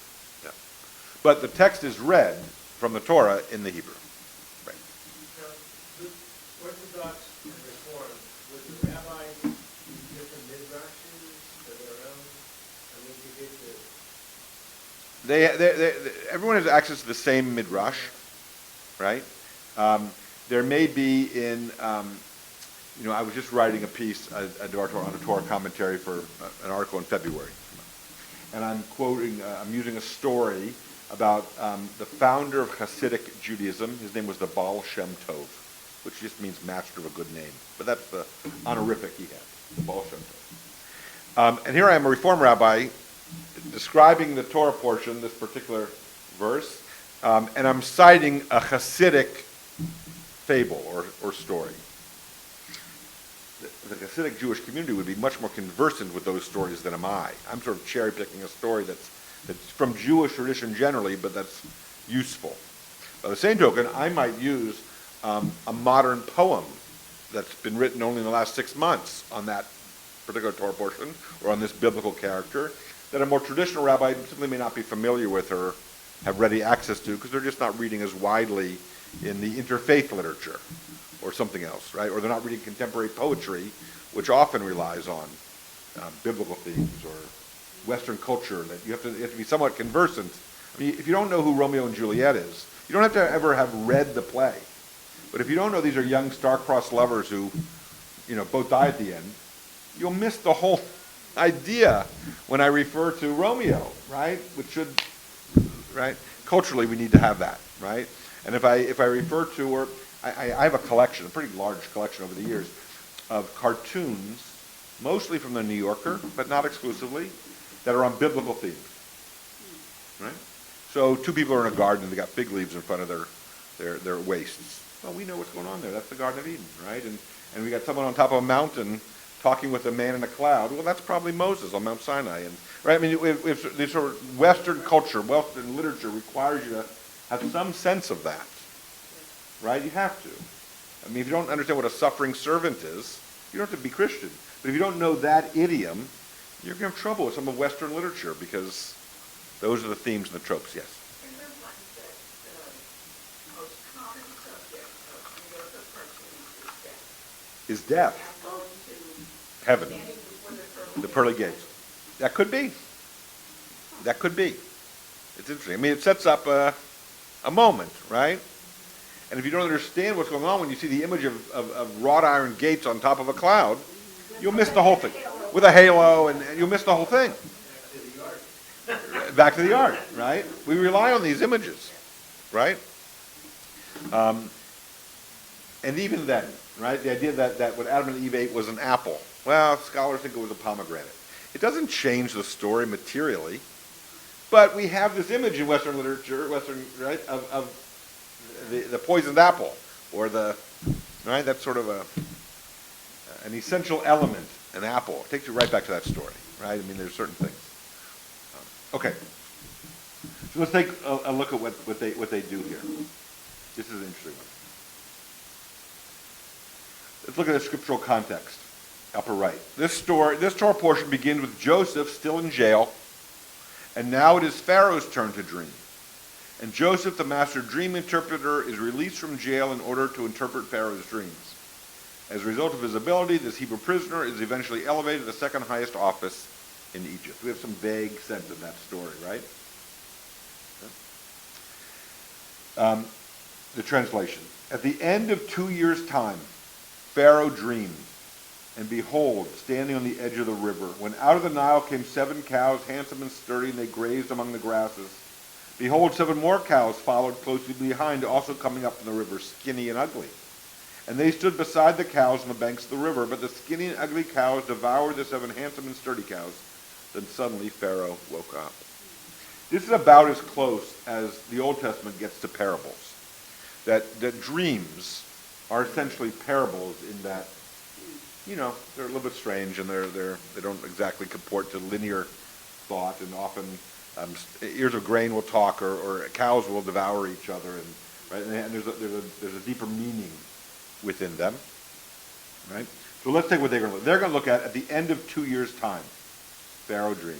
But the text is read from the Torah in the Hebrew. Right. Now, the Orthodox and Reform, would the rabbis use different midrashes for their own? I mean, Everyone has access to the same midrash, right? There may be in, I was just writing a piece on a Torah commentary for an article in February, and I'm using a story about the founder of Hasidic Judaism. His name was the Baal Shem Tov, which just means master of a good name, but that's the honorific he had, the Baal Shem Tov. And here I am, a Reform rabbi, describing the Torah portion, this particular verse, and I'm citing a Hasidic fable or story. The Hasidic Jewish community would be much more conversant with those stories than am I. I'm sort of cherry-picking a story that's from Jewish tradition generally, but that's useful. By the same token, I might use a modern poem that's been written only in the last 6 months on that particular Torah portion, or on this biblical character, that a more traditional rabbi simply may not be familiar with or have ready access to, because they're just not reading as widely in the interfaith literature or something else, right? Or they're not reading contemporary poetry, which often relies on biblical themes or Western culture, that you have to be somewhat conversant. I mean, if you don't know who Romeo and Juliet is, you don't have to ever have read the play. But if you don't know these are young star-crossed lovers who, both die at the end, you'll miss the whole idea when I refer to Romeo, right? Right? Culturally, we need to have that, right? And if I refer to, or I have a collection, a pretty large collection over the years, of cartoons, mostly from the New Yorker, but not exclusively, that are on biblical themes, right? So 2 people are in a garden and they got fig leaves in front of their waists. Well, we know what's going on there. That's the Garden of Eden, right? And we got someone on top of a mountain talking with a man in a cloud. Well, that's probably Moses on Mount Sinai. And right, I mean, if this sort of Western culture, Western literature requires you to have some sense of that, right? You have to. I mean, if you don't understand what a suffering servant is, you don't have to be Christian. But if you don't know that idiom, you're going to have trouble with some of Western literature because those are the themes and the tropes. Yes. And then what is that, the most common subject of the person Is death. and going to Heaven. standing before The pearly gates. That could be. That could be. It's interesting. I mean, it sets up a moment, right? And if you don't understand what's going on when you see the image of wrought iron gates on top of a cloud, you'll miss the whole thing. With a halo, and you'll miss the whole thing. Back to the art, right? We rely on these images, right? And even then, right, the idea that what Adam and Eve ate was an apple. Well, scholars think it was a pomegranate. It doesn't change the story materially, but we have this image in Western literature, right, of the poisoned apple, or right, that's sort of an essential element, an apple. It takes you right back to that story, right? I mean, there's certain things. Okay. So let's take a look at what they do here. This is an interesting one. Let's look at the scriptural context, upper right. This Torah portion begins with Joseph still in jail, and now it is Pharaoh's turn to dream. And Joseph, the master dream interpreter, is released from jail in order to interpret Pharaoh's dreams. As a result of his ability, this Hebrew prisoner is eventually elevated to the second highest office in Egypt. We have some vague sense of that story, right? The translation. At the end of 2 years' time, Pharaoh dreamed, and behold, standing on the edge of the river, when out of the Nile came 7 cows, handsome and sturdy, and they grazed among the grasses. Behold, 7 more cows followed closely behind, also coming up from the river, skinny and ugly. And they stood beside the cows on the banks of the river, but the skinny and ugly cows devoured the 7 handsome and sturdy cows. Then suddenly Pharaoh woke up. This is about as close as the Old Testament gets to parables. That dreams are essentially parables in that, you know, they're a little bit strange and they don't exactly comport to linear thought, and often ears of grain will talk, or cows will devour each other, and right, and there's a deeper meaning within them, right? So let's take what they're going to look. They're going to look at the end of 2 years' time. Pharaoh dreamed.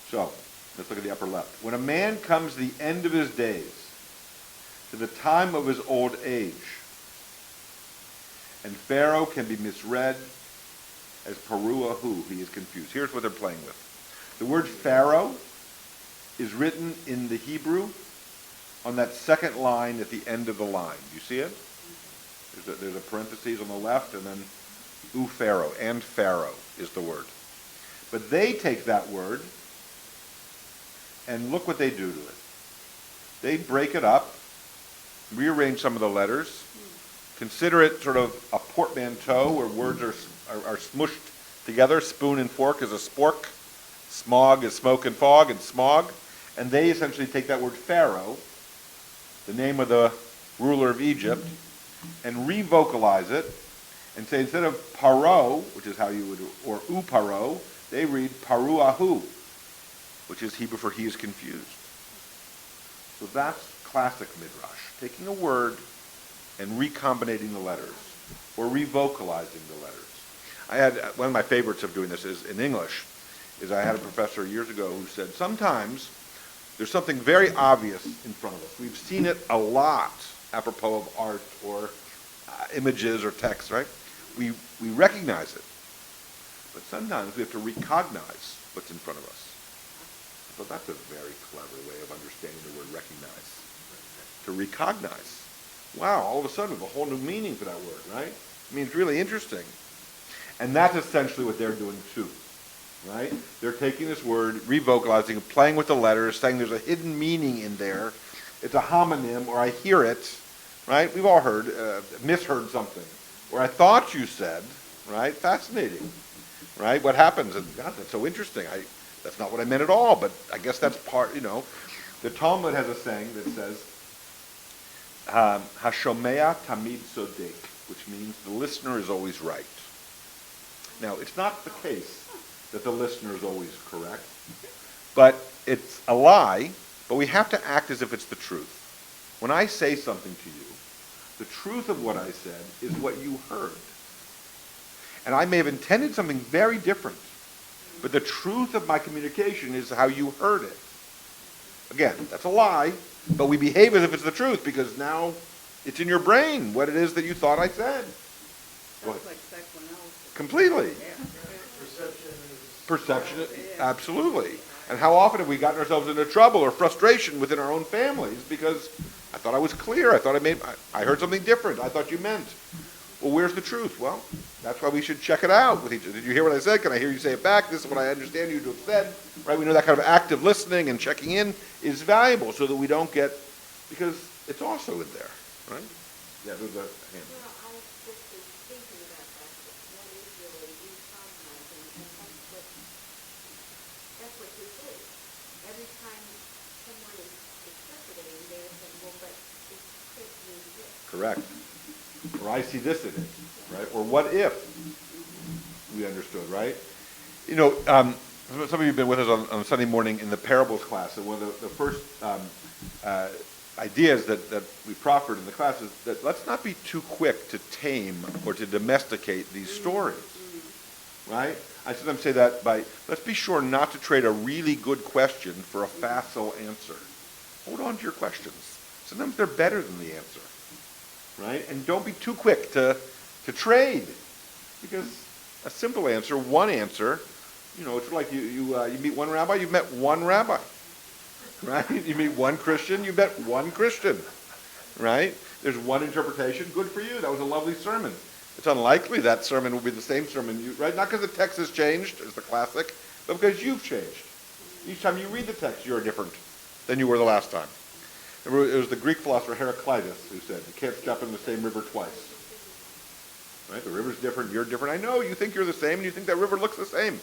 So let's look at the upper left. When a man comes to the end of his days, to the time of his old age, and Pharaoh can be misread as Paruahu, he is confused. Here's what they're playing with. The word Pharaoh is written in the Hebrew on that second line at the end of the line. Do you see it? There's a parenthesis on the left, and then Pharaoh, and Pharaoh is the word. But they take that word, and look what they do to it. They break it up, rearrange some of the letters, consider it sort of a portmanteau where words are smushed together. Spoon and fork is a spork. Smog is smoke and fog, and smog. And they essentially take that word Pharaoh, the name of the ruler of Egypt, and revocalize it, and say instead of Paro, which is how you would, or Paro, they read Paruahu, which is Hebrew for he is confused. So that's classic Midrash, taking a word and recombinating the letters, or revocalizing the letters. I had, one of my favorites of doing this is in English, is I had a professor years ago who said, sometimes there's something very obvious in front of us. We've seen it a lot, apropos of art or images or text, right? We recognize it. But sometimes we have to recognize what's in front of us. So that's a very clever way of understanding the word recognize. To recognize. Wow, all of a sudden we have a whole new meaning for that word, right? I mean, it's really interesting. And that's essentially what they're doing too, right? They're taking this word, revocalizing, playing with the letters, saying there's a hidden meaning in there. It's a homonym, or I hear it, right? We've all heard, misheard something. Or I thought you said, right? Fascinating, right? What happens? And God, that's so interesting. That's not what I meant at all, but I guess that's part, you know. The Talmud has a saying that says, Hashomea tamid sodek, which means the listener is always right. Now, it's not the case that the listener is always correct, but it's a lie, but we have to act as if it's the truth. When I say something to you, the truth of what I said is what you heard. And I may have intended something very different, but the truth of my communication is how you heard it. Again, that's a lie, but we behave as if it's the truth because now it's in your brain what it is that you thought I said. Sounds like psychoanalysis. Completely. Yeah. Perception is. Perception, absolutely. And how often have we gotten ourselves into trouble or frustration within our own families because I thought I was clear, I heard something different, I thought you meant. Well, where's the truth? Well, that's why we should check it out with each other. Did you hear what I said? Can I hear you say it back? This is what I understand you to have said. Right? We know that kind of active listening and checking in is valuable so that we don't get, because it's also in there, right? Yeah, there's a hand. Well, I was just thinking about that, what is really detraumatizing, and that's what this is. Every time someone is interpreting, they're saying, well, but it could mean this. Correct. Or I see this in it, right? Or what if we understood, right? You know, some of you have been with us on Sunday morning in the parables class, and one of the first ideas that we proffered in the class is that let's not be too quick to tame or to domesticate these stories, right? I sometimes say that by, let's be sure not to trade a really good question for a facile answer. Hold on to your questions. Sometimes they're better than the answer, right? And don't be too quick to trade, because a simple answer, one answer, you know, it's like you meet one rabbi, you've met one rabbi, right? You meet one Christian, you met one Christian, right? There's one interpretation, good for you, that was a lovely sermon. It's unlikely that sermon will be the same sermon, right? Not because the text has changed, as the classic, but because you've changed. Each time you read the text, you're different than you were the last time. It was the Greek philosopher Heraclitus who said, you can't step in the same river twice. Right? The river's different, you're different. I know, you think you're the same, and you think that river looks the same.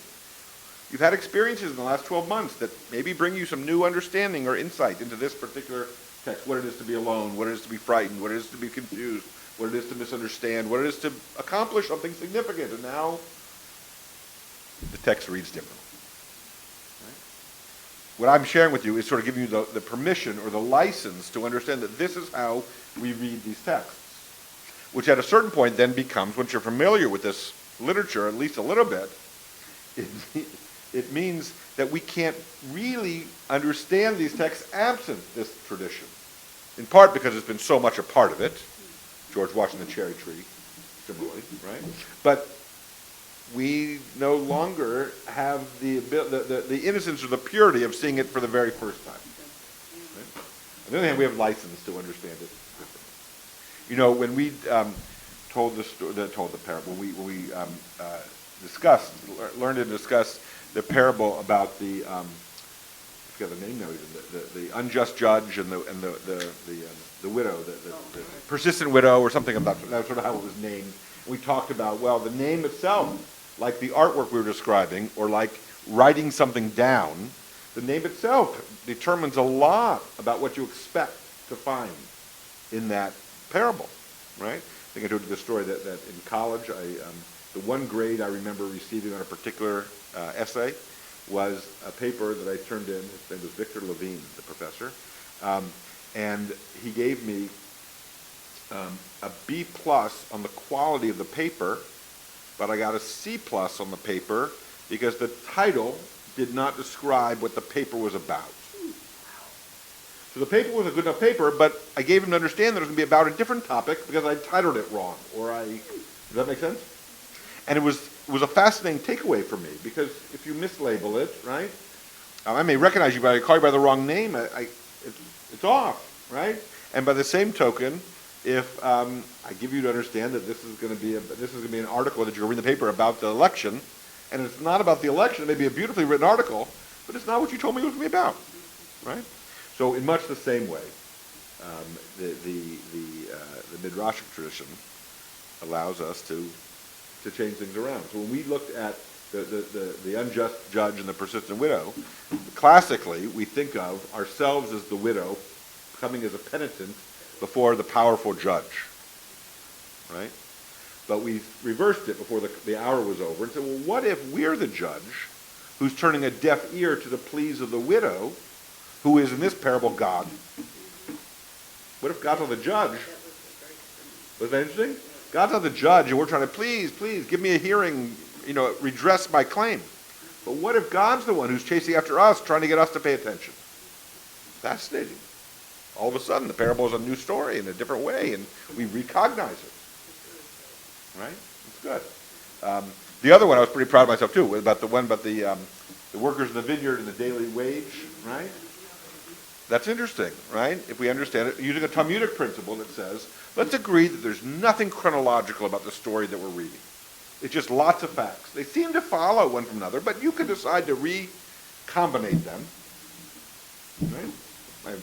You've had experiences in the last 12 months that maybe bring you some new understanding or insight into this particular text, what it is to be alone, what it is to be frightened, what it is to be confused, what it is to misunderstand, what it is to accomplish something significant, and now the text reads differently. Right? What I'm sharing with you is sort of giving you the permission or the license to understand that this is how we read these texts, which at a certain point then becomes, once you're familiar with this literature, at least a little bit, it means that we can't really understand these texts absent this tradition. In part because it's been so much a part of it. George Washington cherry tree, similarly, right? But we no longer have the innocence or the purity of seeing it for the very first time. Right? On the other hand, we have license to understand it differently. You know, when we told the parable, when we learned to discuss the parable about the I forget the name now even, the unjust judge and the widow, the persistent widow, or something about that. That's sort of how it was named. And we talked about, well, the name itself, like the artwork we were describing, or like writing something down, the name itself determines a lot about what you expect to find in that parable, right? I think I told you the story that in college, the one grade I remember receiving on a particular essay was a paper that I turned in. His name was Victor Levine, the professor, and he gave me a B plus on the quality of the paper, but I got a C plus on the paper because the title did not describe what the paper was about. So the paper was a good enough paper, but I gave him to understand that it was going to be about a different topic because I titled it wrong, does that make sense? And it was a fascinating takeaway for me, because if you mislabel it, right, I may recognize you, but I call you by the wrong name, it's off, right? And by the same token, if I give you to understand that this is going to be an article that you're going to read in the paper about the election, and it's not about the election, it may be a beautifully written article, but it's not what you told me it was going to be about, right? So in much the same way, the Midrashic tradition allows us to change things around. So when we looked at the unjust judge and the persistent widow, classically we think of ourselves as the widow coming as a penitent before the powerful judge, right? But we reversed it before the hour was over and said, well, what if we're the judge who's turning a deaf ear to the pleas of the widow, who is in this parable God? What if God's not the judge? Was that interesting? God's not the judge, and we're trying to, please, give me a hearing, redress my claim. But what if God's the one who's chasing after us, trying to get us to pay attention? Fascinating. All of a sudden, the parable is a new story in a different way, and we recognize it. Right? It's good. The other one, I was pretty proud of myself, too, about the workers in the vineyard and the daily wage, right? That's interesting, right? If we understand it, using a Talmudic principle that says, let's agree that there's nothing chronological about the story that we're reading. It's just lots of facts. They seem to follow one from another, but you can decide to recombinate them. Right?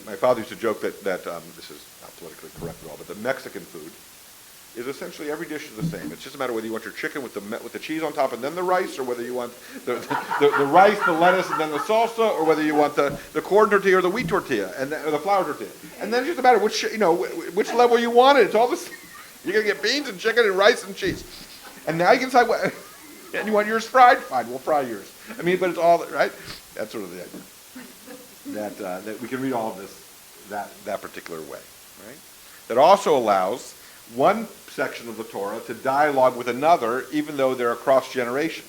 My father used to joke that this is not politically correct at all, but the Mexican food is essentially every dish is the same. It's just a matter whether you want your chicken with the cheese on top and then the rice, or whether you want the rice, the lettuce, and then the salsa, or whether you want the corn tortilla or the wheat tortilla or the flour tortilla. And then it's just a matter which level you want it. It's all the same. You're gonna get beans and chicken and rice and cheese. And now you can decide what. And you want yours fried? Fine, we'll fry yours. But it's all right. That's sort of the idea. That we can read all of this that particular way, right? That also allows one section of the Torah to dialogue with another, even though they're across generations,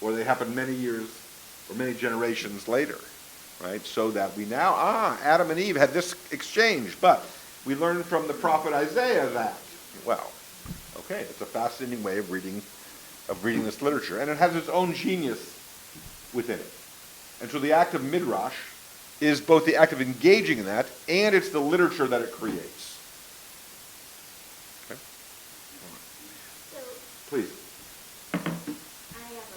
or they happen many years or many generations later, right? So that we now, Adam and Eve had this exchange, but we learned from the prophet Isaiah that, well, okay, it's a fascinating way of reading this literature, and it has its own genius within it. And so the act of Midrash is both the act of engaging in that, and it's the literature that it creates. Please. I have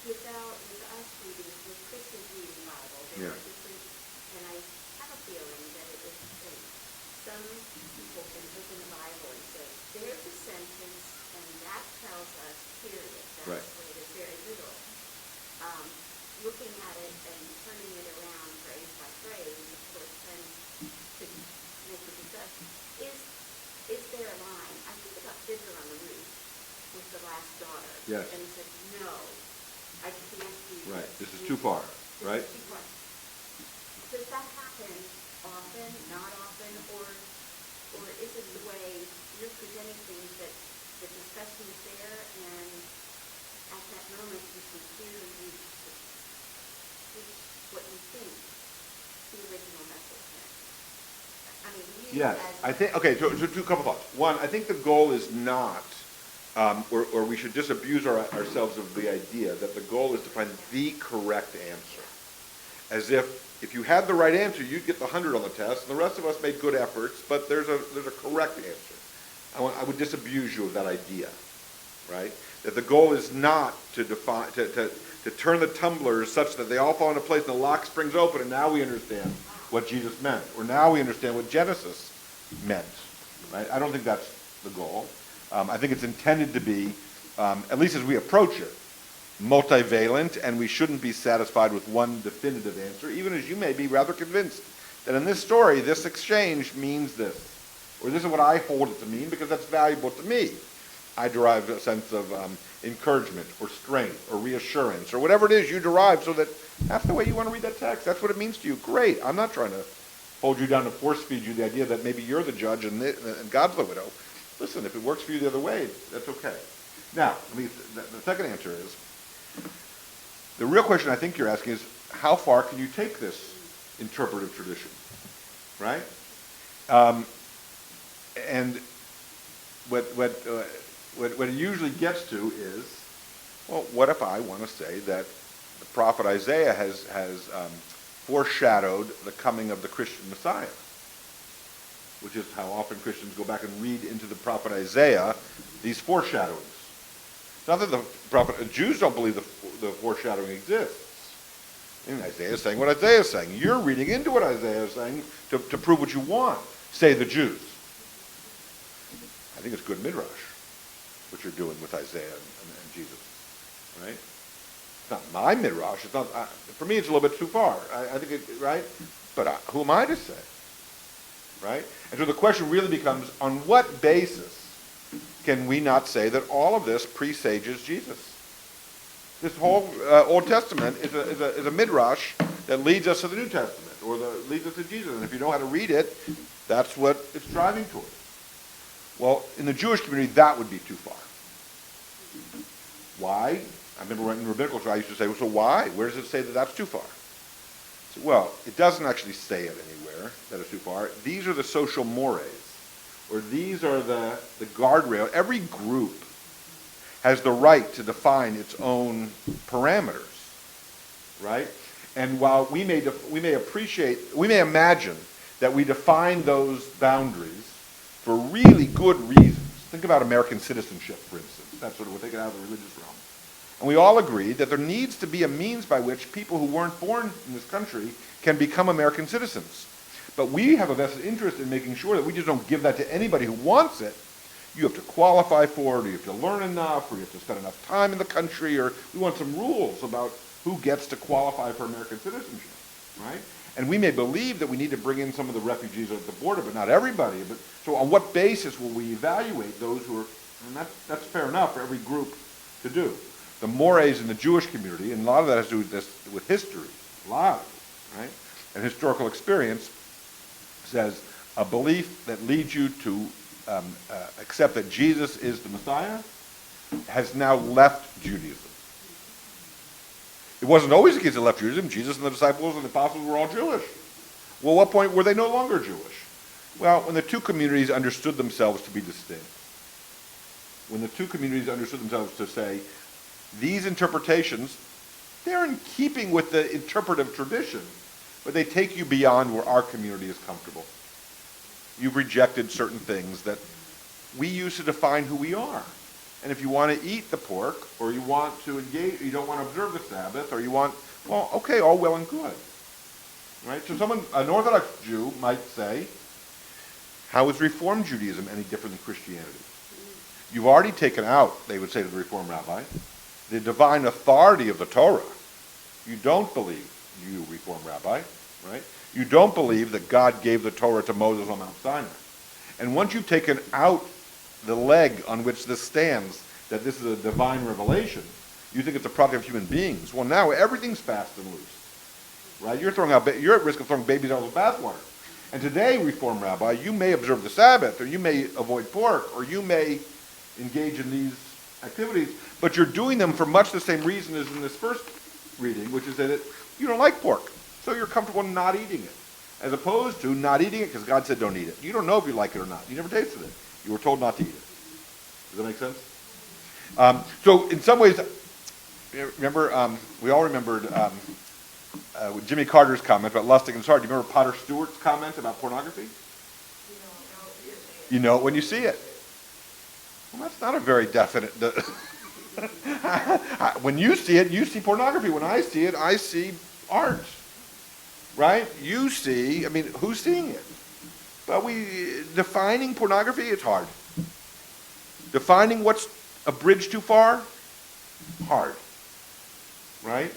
with us reading, with Christians reading the Bible, there are different, and I have a feeling that some people can open the Bible and say, there's a sentence, and that tells us, period. That's the way it is, very literal. Looking at it and turning it around phrase by phrase, of course, then to make the discussion. Is there a line? I think about Fiddler on the Roof with the last daughter. Yes. And he said, no, I can't do this. Right. This is too far, right? This is too far. Does that happen often, not often, or is it the way you're presenting things that the discussion is there, and at that moment you can clearly switch what you think the original message meant? I mean, Yes, I think, okay, so two couple thoughts. One, I think the goal is not, or we should disabuse ourselves of the idea that the goal is to find the correct answer. As if you had the right answer, you'd get the 100 on the test, and the rest of us made good efforts, but there's a correct answer. I would disabuse you of that idea, right? That the goal is not to define, to turn the tumblers such that they all fall into place and the lock springs open, and now we understand what Jesus meant, or now we understand what Genesis meant, right? I don't think that's the goal. I think it's intended to be, at least as we approach it, multivalent, and we shouldn't be satisfied with one definitive answer, even as you may be rather convinced that in this story, this exchange means this, or this is what I hold it to mean because that's valuable to me. I derive a sense of encouragement or strength or reassurance or whatever it is you derive, so that that's the way you want to read that text. That's what it means to you. Great. I'm not trying to hold you down to force feed you the idea that maybe you're the judge and God's the widow. Listen, if it works for you the other way, that's okay. Now, the second answer is, the real question I think you're asking is, how far can you take this interpretive tradition, right? And what it usually gets to is, well, what if I want to say that the prophet Isaiah has foreshadowed the coming of the Christian Messiah, which is how often Christians go back and read into the prophet Isaiah these foreshadowings. It's not that the Jews don't believe the foreshadowing exists. And Isaiah is saying what Isaiah is saying. You're reading into what Isaiah is saying to prove what you want, say the Jews. I think it's good midrash, what you're doing with Isaiah and Jesus, right? It's not my midrash. It's not. For me, it's a little bit too far. I think it, right? But who am I to say? right? And so the question really becomes, on what basis can we not say that all of this presages Jesus? This whole Old Testament is a midrash that leads us to the New Testament, or leads us to Jesus. And if you know how to read it, that's what it's driving towards. Well, in the Jewish community, that would be too far. Why? I remember in rabbinical trial, I used to say, well, so why? Where does it say that that's too far? So, well, it doesn't actually say it anywhere that it's too far. These are the social mores, or these are the guardrail. Every group has the right to define its own parameters, right? And while we may imagine that we define those boundaries for really good reasons. Think about American citizenship, for instance. That's sort of, we'll take it out of the religious realm. And we all agree that there needs to be a means by which people who weren't born in this country can become American citizens. But we have a vested interest in making sure that we just don't give that to anybody who wants it. You have to qualify for it, or you have to learn enough, or you have to spend enough time in the country, or we want some rules about who gets to qualify for American citizenship, right? And we may believe that we need to bring in some of the refugees at the border, but not everybody. But so on what basis will we evaluate those who are, and that's fair enough for every group to do. The mores in the Jewish community, and a lot of that has to do with history, a lot of it, right? And historical experience says a belief that leads you to accept that Jesus is the Messiah has now left Judaism. It wasn't always the case that left Judaism. Jesus and the disciples and the apostles were all Jewish. Well, at what point were they no longer Jewish? Well, when the two communities understood themselves to be distinct. When the two communities understood themselves to say, these interpretations, they're in keeping with the interpretive tradition, but they take you beyond where our community is comfortable. You've rejected certain things that we use to define who we are. And if you want to eat the pork, or you want to engage, you don't want to observe the Sabbath, or you want, well, okay, all well and good. Right? So an Orthodox Jew might say, how is Reform Judaism any different than Christianity? You've already taken out, they would say to the Reform rabbi, the divine authority of the Torah. You don't believe, you Reform rabbi, right? You don't believe that God gave the Torah to Moses on Mount Sinai. And once you've taken out the leg on which this stands, that this is a divine revelation, you think it's a product of human beings. Well, now everything's fast and loose, right? You're at risk of throwing babies out of the bathwater. And today, Reform Rabbi, you may observe the Sabbath, or you may avoid pork, or you may engage in these activities, but you're doing them for much the same reason as in this first reading, which is that you don't like pork, so you're comfortable not eating it, as opposed to not eating it because God said don't eat it. You don't know if you like it or not. You never tasted it. You were told not to eat it. Does that make sense? So in some ways, remember, we all remembered Jimmy Carter's comment about lusting in his heart. Do you remember Potter Stewart's comment about pornography? You know it when you see it. Well, that's not a very definite... When you see it, you see pornography. When I see it, I see art. Right? You see, I mean, who's seeing it? But defining pornography, it's hard. Defining what's a bridge too far, hard. Right?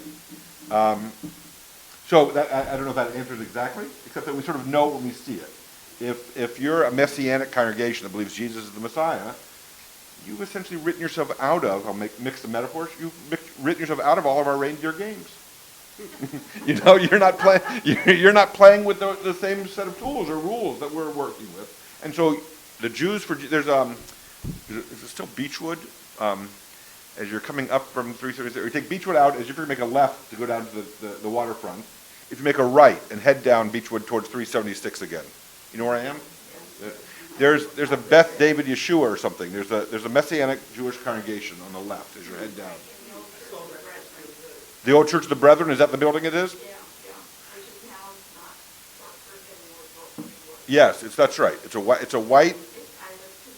So I don't know if that answers exactly, except that we sort of know when we see it. If you're a Messianic congregation that believes Jesus is the Messiah, you've essentially written yourself out of, I'll mix the metaphors, you've written yourself out of all of our reindeer games. You know, you're not playing with the same set of tools or rules that we're working with. And so the Jews, is it still Beechwood? As you're coming up from 336, you take Beechwood out, as if you're going to make a left to go down to the waterfront. If you make a right and head down Beechwood towards 376 again. You know where I am? There's a Beth David Yeshua or something. There's a Messianic Jewish congregation on the left as you head down. The old Church of the Brethren, is that the building it is? Yeah. Which is now not for anymore. Yes, that's right. It's a white. I live 2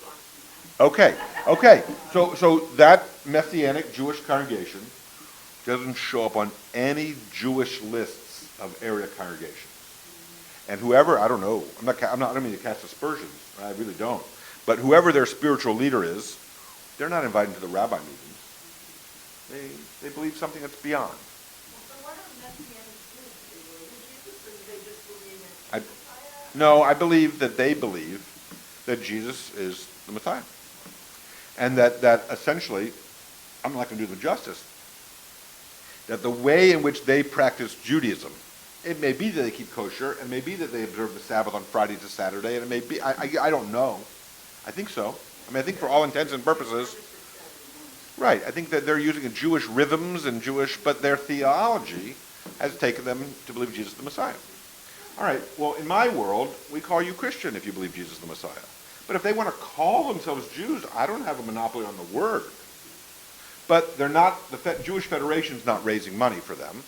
blocks from that. Okay. So that Messianic Jewish congregation doesn't show up on any Jewish lists of area congregations. And whoever, I don't know, I don't mean to cast aspersions. I really don't. But whoever their spiritual leader is, they're not invited to the rabbi meetings. They believe something that's beyond. So what are Messianic Jews? Do they believe in Jesus, or do they just believe in Messiah? No, I believe that they believe that Jesus is the Messiah. And that essentially, I'm not going to do them justice, that the way in which they practice Judaism, it may be that they keep kosher, and may be that they observe the Sabbath on Friday to Saturday, and it may be, I don't know. I think so. I mean, I think for all intents and purposes, right, I think that they're using Jewish rhythms and but their theology has taken them to believe Jesus is the Messiah. All right, well, in my world, we call you Christian if you believe Jesus is the Messiah. But if they want to call themselves Jews, I don't have a monopoly on the word. But they're not, the Jewish Federation's not raising money for them.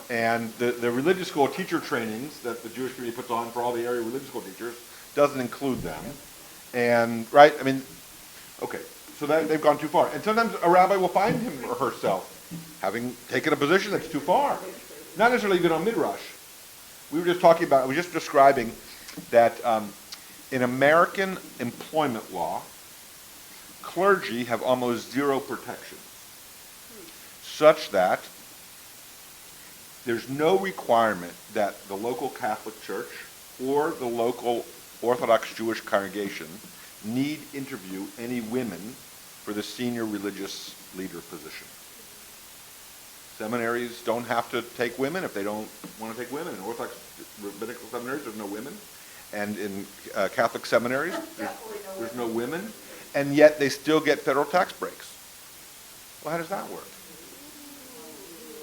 And the religious school teacher trainings that the Jewish community puts on for all the area religious school teachers doesn't include them. And, right, I mean, okay, so they've gone too far. And sometimes a rabbi will find him or herself having taken a position that's too far. Not necessarily even on Midrash. We were just describing that in American employment law, clergy have almost zero protection, such that there's no requirement that the local Catholic Church or the local Orthodox Jewish congregation need interview any women for the senior religious leader position. Seminaries don't have to take women if they don't want to take women. In Orthodox rabbinical seminaries, there's no women. And in Catholic seminaries, there's no women. And yet they still get federal tax breaks. Well, how does that work?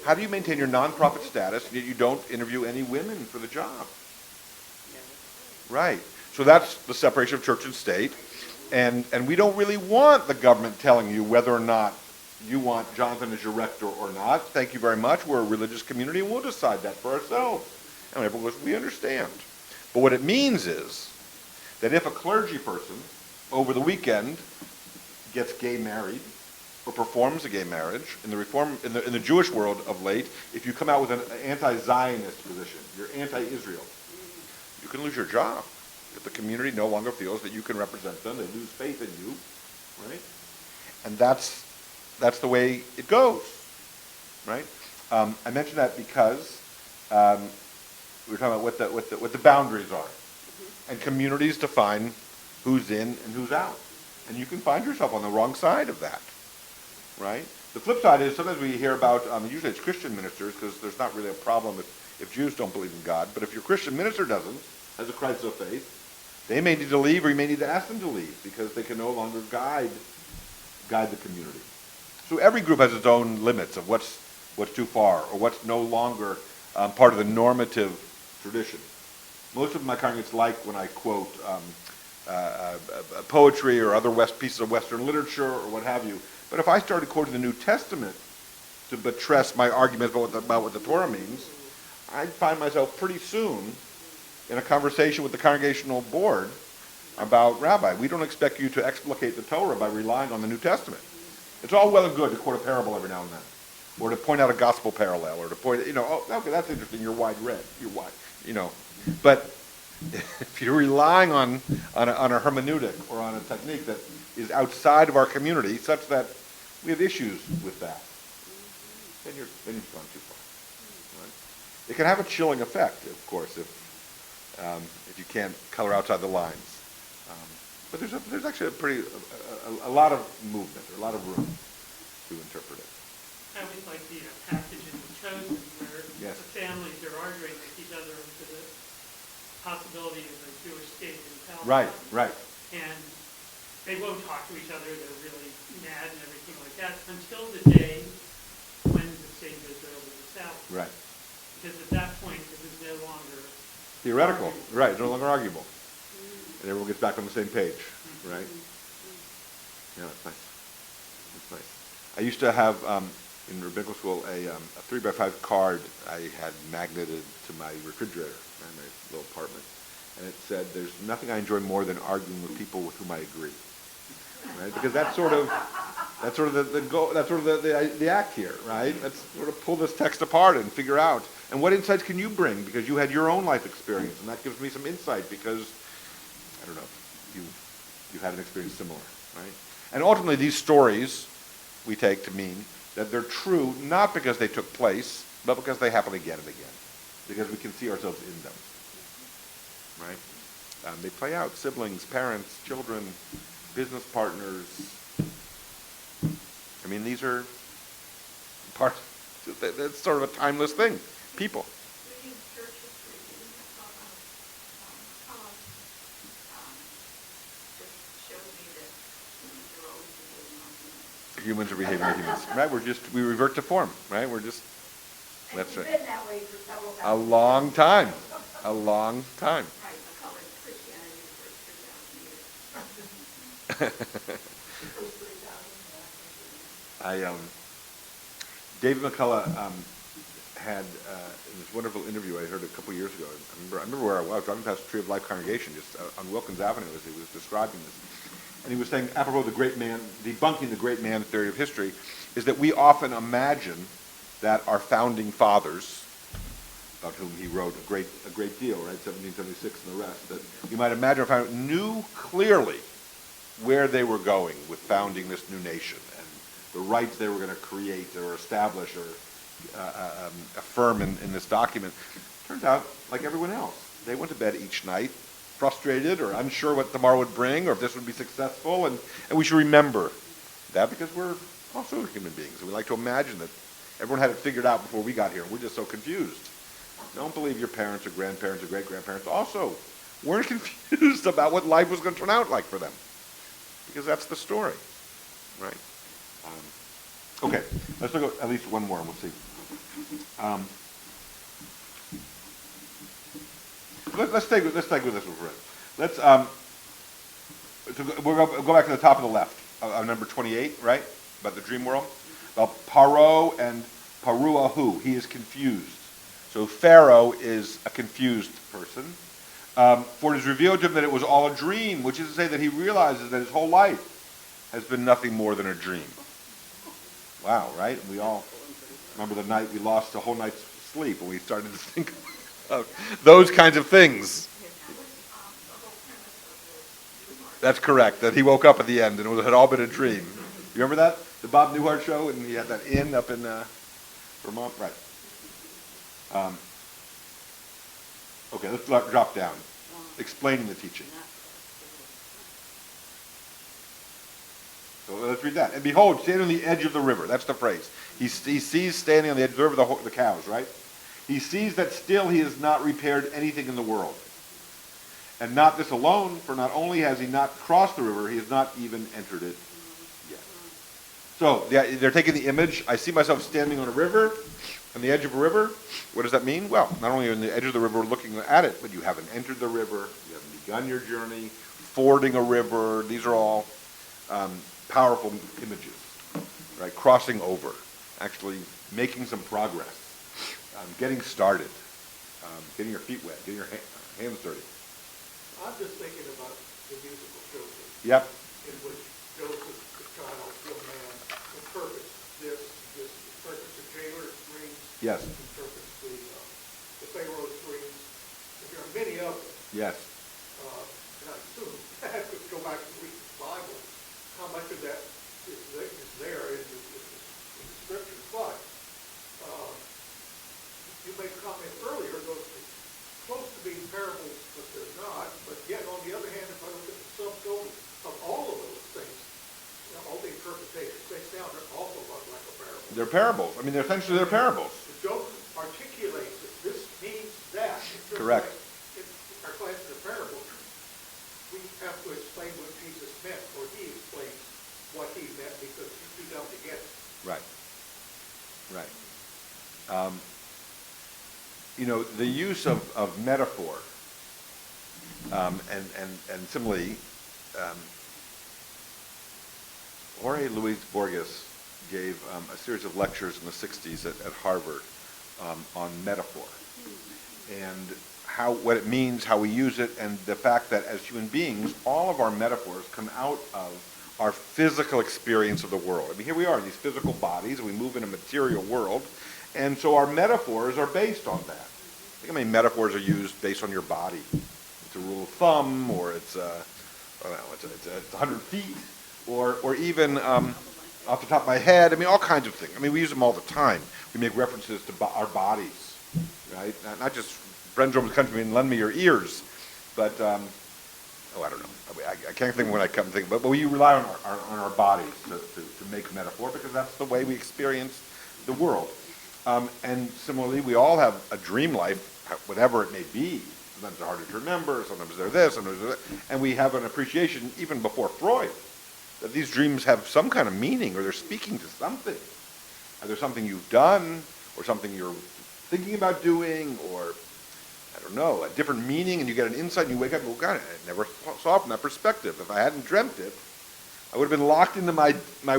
How do you maintain your nonprofit status and yet you don't interview any women for the job? Right. So that's the separation of church and state. And we don't really want the government telling you whether or not you want Jonathan as your rector or not. Thank you very much. We're a religious community and we'll decide that for ourselves. And everyone goes, we understand. But what it means is that if a clergy person over the weekend gets gay married or performs a gay marriage, in the Jewish world of late, if you come out with an anti-Zionist position, you're anti-Israel, you can lose your job. If the community no longer feels that you can represent them, they lose faith in you, right? And that's the way it goes, right? I mention that because we were talking about what the boundaries are, and communities define who's in and who's out, and you can find yourself on the wrong side of that, right? The flip side is sometimes we hear about usually it's Christian ministers because there's not really a problem if Jews don't believe in God, but if your Christian minister doesn't, has a crisis of faith, they may need to leave, or you may need to ask them to leave because they can no longer guide the community. So every group has its own limits of what's too far or what's no longer part of the normative tradition. Most of my congregants like when I quote poetry or other pieces of Western literature or what have you. But if I started quoting the New Testament to buttress my argument about what the Torah means, I'd find myself pretty soon in a conversation with the congregational board about, Rabbi, we don't expect you to explicate the Torah by relying on the New Testament. It's all well and good to quote a parable every now and then, or to point out a gospel parallel, or to point, oh, okay, that's interesting, you're wide red, But if you're relying on a hermeneutic or on a technique that is outside of our community, such that we have issues with that, then you've gone too far. Right? It can have a chilling effect, of course, if you can't color outside the lines. But there's actually a lot of movement, or a lot of room to interpret it. I always like the passage in The Chosen where Yes. the families are arguing with each other over the possibility of a Jewish state in Palestine. Right. And they won't talk to each other. They're really mad and everything like that until the day when the state of Israel was established. Right. Because at that point, it was no longer Theoretical. arguable. Right. No longer arguable. And everyone gets back on the same page. Right. Yeah, that's nice. That's nice. I used to have in rabbinical school a 3x5 card I had magneted to my refrigerator in my little apartment, and it said, "There's nothing I enjoy more than arguing with people with whom I agree." Right? Because that's sort of the goal. That's sort of the act here, right? Let's sort of pull this text apart and figure out. And what insights can you bring? Because you had your own life experience, and that gives me some insight because I don't know, you had an experience similar, right? And ultimately, these stories we take to mean that they're true not because they took place, but because they happen again and again, because we can see ourselves in them, right? They play out siblings, parents, children, business partners. I mean, these are part. It's sort of a timeless thing. People. Reading church history, reading Collins, just showed me that humans are always behaving like humans. Humans are behaving like humans, right? We revert to form, right? That's And right. it's been that way for several A thousand long years. time, a long time. Right, McCullough, Christianity for 3,000 years. First 3,000, David McCullough had in this wonderful interview I heard a couple years ago. I remember where I was driving past the Tree of Life congregation, just on Wilkins Avenue, as he was describing this, and he was saying, apropos the great man, debunking the great man theory of history, is that we often imagine that our founding fathers, about whom he wrote a great deal, right, 1776 and the rest, that you might imagine our founders knew clearly where they were going with founding this new nation and the rights they were going to create or establish or affirm in this document. Turns out, like everyone else, they went to bed each night frustrated or unsure what tomorrow would bring or if this would be successful, and we should remember that because we're also human beings, and we like to imagine that everyone had it figured out before we got here, and we're just so confused. Don't believe your parents or grandparents or great-grandparents also weren't confused about what life was going to turn out like for them, because that's the story, right? Okay, let's look at least one more, and we'll see. Let's stay with this one for a minute. We'll go back to the top of the left, number 28, right? About the dream world. About Paro and Paruahu. He is confused. So Pharaoh is a confused person. For it is revealed to him that it was all a dream, which is to say that he realizes that his whole life has been nothing more than a dream. Wow, right? We all remember the night we lost a whole night's sleep when we started to think of those kinds of things. That's correct, that he woke up at the end and it had all been a dream. You remember that? The Bob Newhart show, and he had that inn up in Vermont? Right. Okay, let's drop down. Explaining the teaching. So let's read that. And behold, standing on the edge of the river. That's the phrase. He sees standing on the edge of the river the cows, right? He sees that still he has not repaired anything in the world. And not this alone, for not only has he not crossed the river, he has not even entered it yet. So they're taking the image. I see myself standing on a river, on the edge of a river. What does that mean? Well, not only on the edge of the river looking at it, but you haven't entered the river, you haven't begun your journey, fording a river. These are all powerful images, right? Crossing over, actually making some progress, getting started, getting your feet wet, getting your hands dirty. I'm just thinking about the musical Joseph. Yep. In which Joseph, the child, young man, interprets interprets the jailer's dreams. Yes. Interprets the Pharaoh's dreams. There are many of them. Yes. And I assume, I could go back and read the Bible, how much of that is there in the scriptures. But you made a comment earlier, those are close to being parables, but they're not. But yet, on the other hand, if I look at the subtotal of all of those things, all the interpretations, they sound an awful lot like a parable. They're parables. I mean, essentially they're parables. Joseph articulates that this means that. Correct. In our class in the parable, we have to explain what Jesus meant, or he explains what he meant, because you're too dumb to get it. Right. Right. The use of metaphor, and similarly, Jorge Luis Borges gave a series of lectures in the 60s at Harvard on metaphor and what it means, how we use it, and the fact that as human beings, all of our metaphors come out of our physical experience of the world. I mean, here we are in these physical bodies, and we move in a material world, and so our metaphors are based on that. Think how many metaphors are used based on your body. It's a rule of thumb, or it's 100 feet, or even off the top of my head. I mean, all kinds of things. I mean, we use them all the time. We make references to our bodies, right? Not just friends over the country and lend me your ears, but I don't know. I can't think when I come think, but we rely on our bodies to make metaphor because that's the way we experience the world. And similarly, we all have a dream life, whatever it may be. Sometimes they're harder to remember, sometimes they're this, sometimes they're that. And we have an appreciation, even before Freud, that these dreams have some kind of meaning, or they're speaking to something. Either something you've done, or something you're thinking about doing, or, I don't know, a different meaning, and you get an insight, and you wake up and go, God, I never saw it from that perspective. If I hadn't dreamt it, I would have been locked into my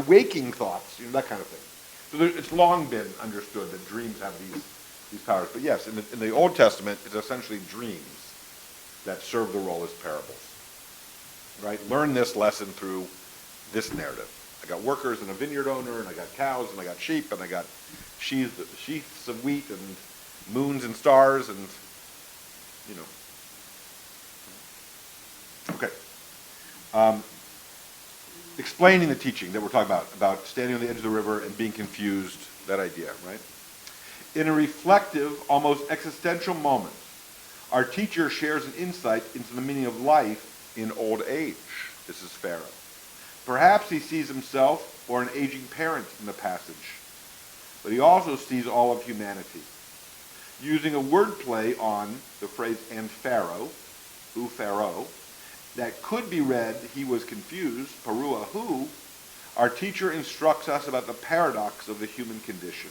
waking thoughts, that kind of thing. So it's long been understood that dreams have these powers. But yes, in the Old Testament, it's essentially dreams that serve the role as parables. Right? Learn this lesson through this narrative. I got workers and a vineyard owner, and I got cows, and I got sheep, and I got sheaths of wheat, and moons and stars, and, Okay. Explaining the teaching that we're talking about standing on the edge of the river and being confused, that idea, right? In a reflective, almost existential moment, our teacher shares an insight into the meaning of life in old age. This is Pharaoh. Perhaps he sees himself or an aging parent in the passage, but he also sees all of humanity. Using a wordplay on the phrase "and Pharaoh," who Pharaoh, that could be read, he was confused, Parua who, our teacher instructs us about the paradox of the human condition.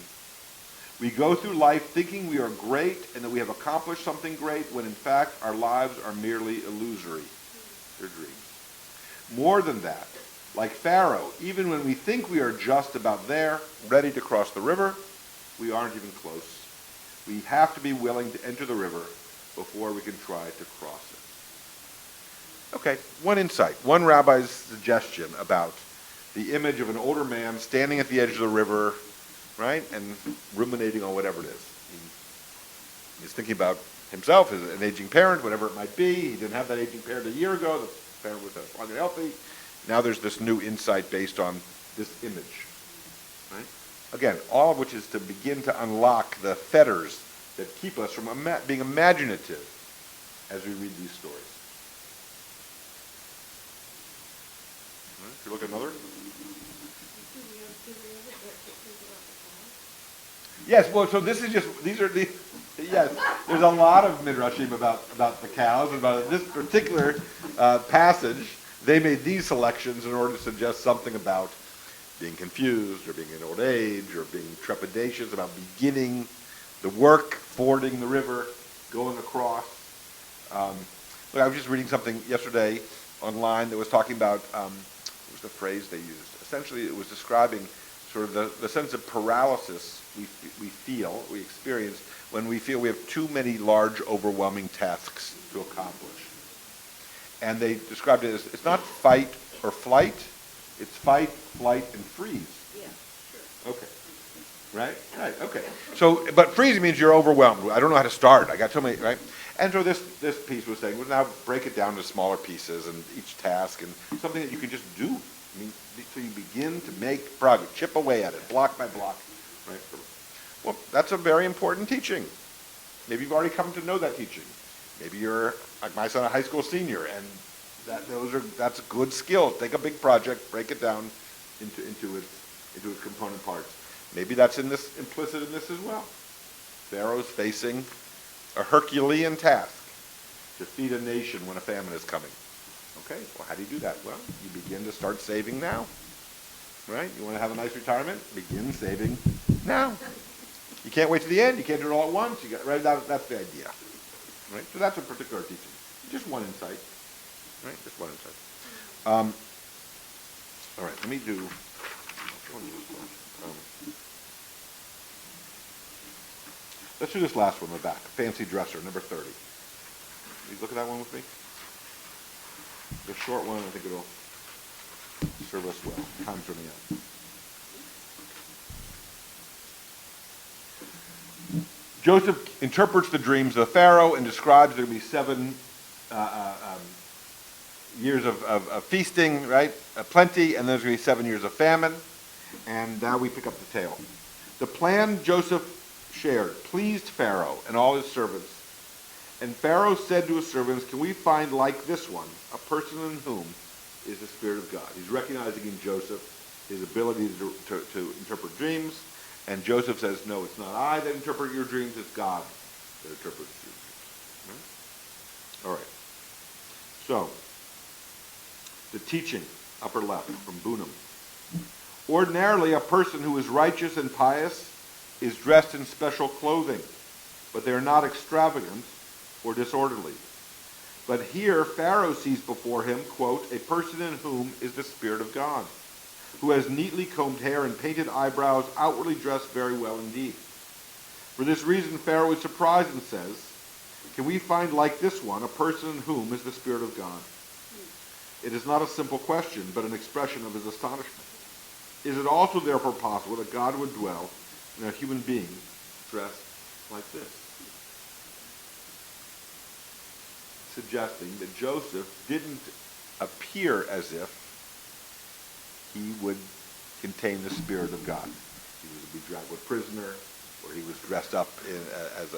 We go through life thinking we are great and that we have accomplished something great, when in fact our lives are merely illusory. They're dreams. More than that, like Pharaoh, even when we think we are just about there, ready to cross the river, we aren't even close. We have to be willing to enter the river before we can try to cross it. Okay, one insight, one rabbi's suggestion about the image of an older man standing at the edge of the river, right, and ruminating on whatever it is. He's thinking about himself as an aging parent, whatever it might be. He didn't have that aging parent a year ago. The parent was strong and healthy. Now there's this new insight based on this image, right? Again, all of which is to begin to unlock the fetters that keep us from being imaginative as we read these stories. If you look at another. Yes, well, so this is just, these are the, yes, there's a lot of midrashim about the cows, and about this particular passage. They made these selections in order to suggest something about being confused, or being in old age, or being trepidatious about beginning the work, fording the river, going across. Look, I was just reading something yesterday online that was talking about, what was the phrase they used? Essentially, it was describing sort of the sense of paralysis we experience when we feel we have too many large, overwhelming tasks to accomplish. And they described it as, it's not fight or flight, it's fight, flight, and freeze. Yeah, sure. Okay. Right, okay. So, but freezing means you're overwhelmed. I don't know how to start. I got so many, right? And so this piece was saying, well, now break it down to smaller pieces and each task and something that you can just do. I mean, so you begin to make progress, chip away at it, block by block, right? Well, that's a very important teaching. Maybe you've already come to know that teaching. Maybe you're, like my son, a high school senior, and that's a good skill. Take a big project, break it down into its component parts. Maybe that's implicit in this as well. Pharaoh's facing a Herculean task to feed a nation when a famine is coming. Okay, well, how do you do that? Well, you begin to start saving now, right? You want to have a nice retirement? Begin saving now. You can't wait to the end. You can't do it all at once. You got right. That's the idea, right? So that's a particular teaching. Just one insight, right? Just one insight. All right, let me do. Let's do this last one in the back. Fancy dresser, number 30. You look at that one with me? The short one, I think it'll serve us well. Time's running out. Joseph interprets the dreams of Pharaoh and describes there will be 7 years of feasting, right? Plenty, and there's going to be 7 years of famine. And now we pick up the tale. The plan Joseph shared pleased Pharaoh and all his servants, And Pharaoh said to his servants, can we find like this one, a person in whom is the Spirit of God? He's recognizing in Joseph his ability to interpret dreams. And Joseph says, no, it's not I that interpret your dreams, it's God that interprets your dreams. All right. So, the teaching, upper left, from Bunam. Ordinarily, a person who is righteous and pious is dressed in special clothing, but they are not extravagant or disorderly. But here, Pharaoh sees before him, quote, a person in whom is the Spirit of God, who has neatly combed hair and painted eyebrows, outwardly dressed very well indeed. For this reason, Pharaoh is surprised and says, can we find like this one, a person in whom is the Spirit of God? It is not a simple question, but an expression of his astonishment. Is it also therefore possible that God would dwell in a human being dressed like this? Suggesting that Joseph didn't appear as if he would contain the Spirit of God. He was a bedraggled prisoner, or he was dressed up as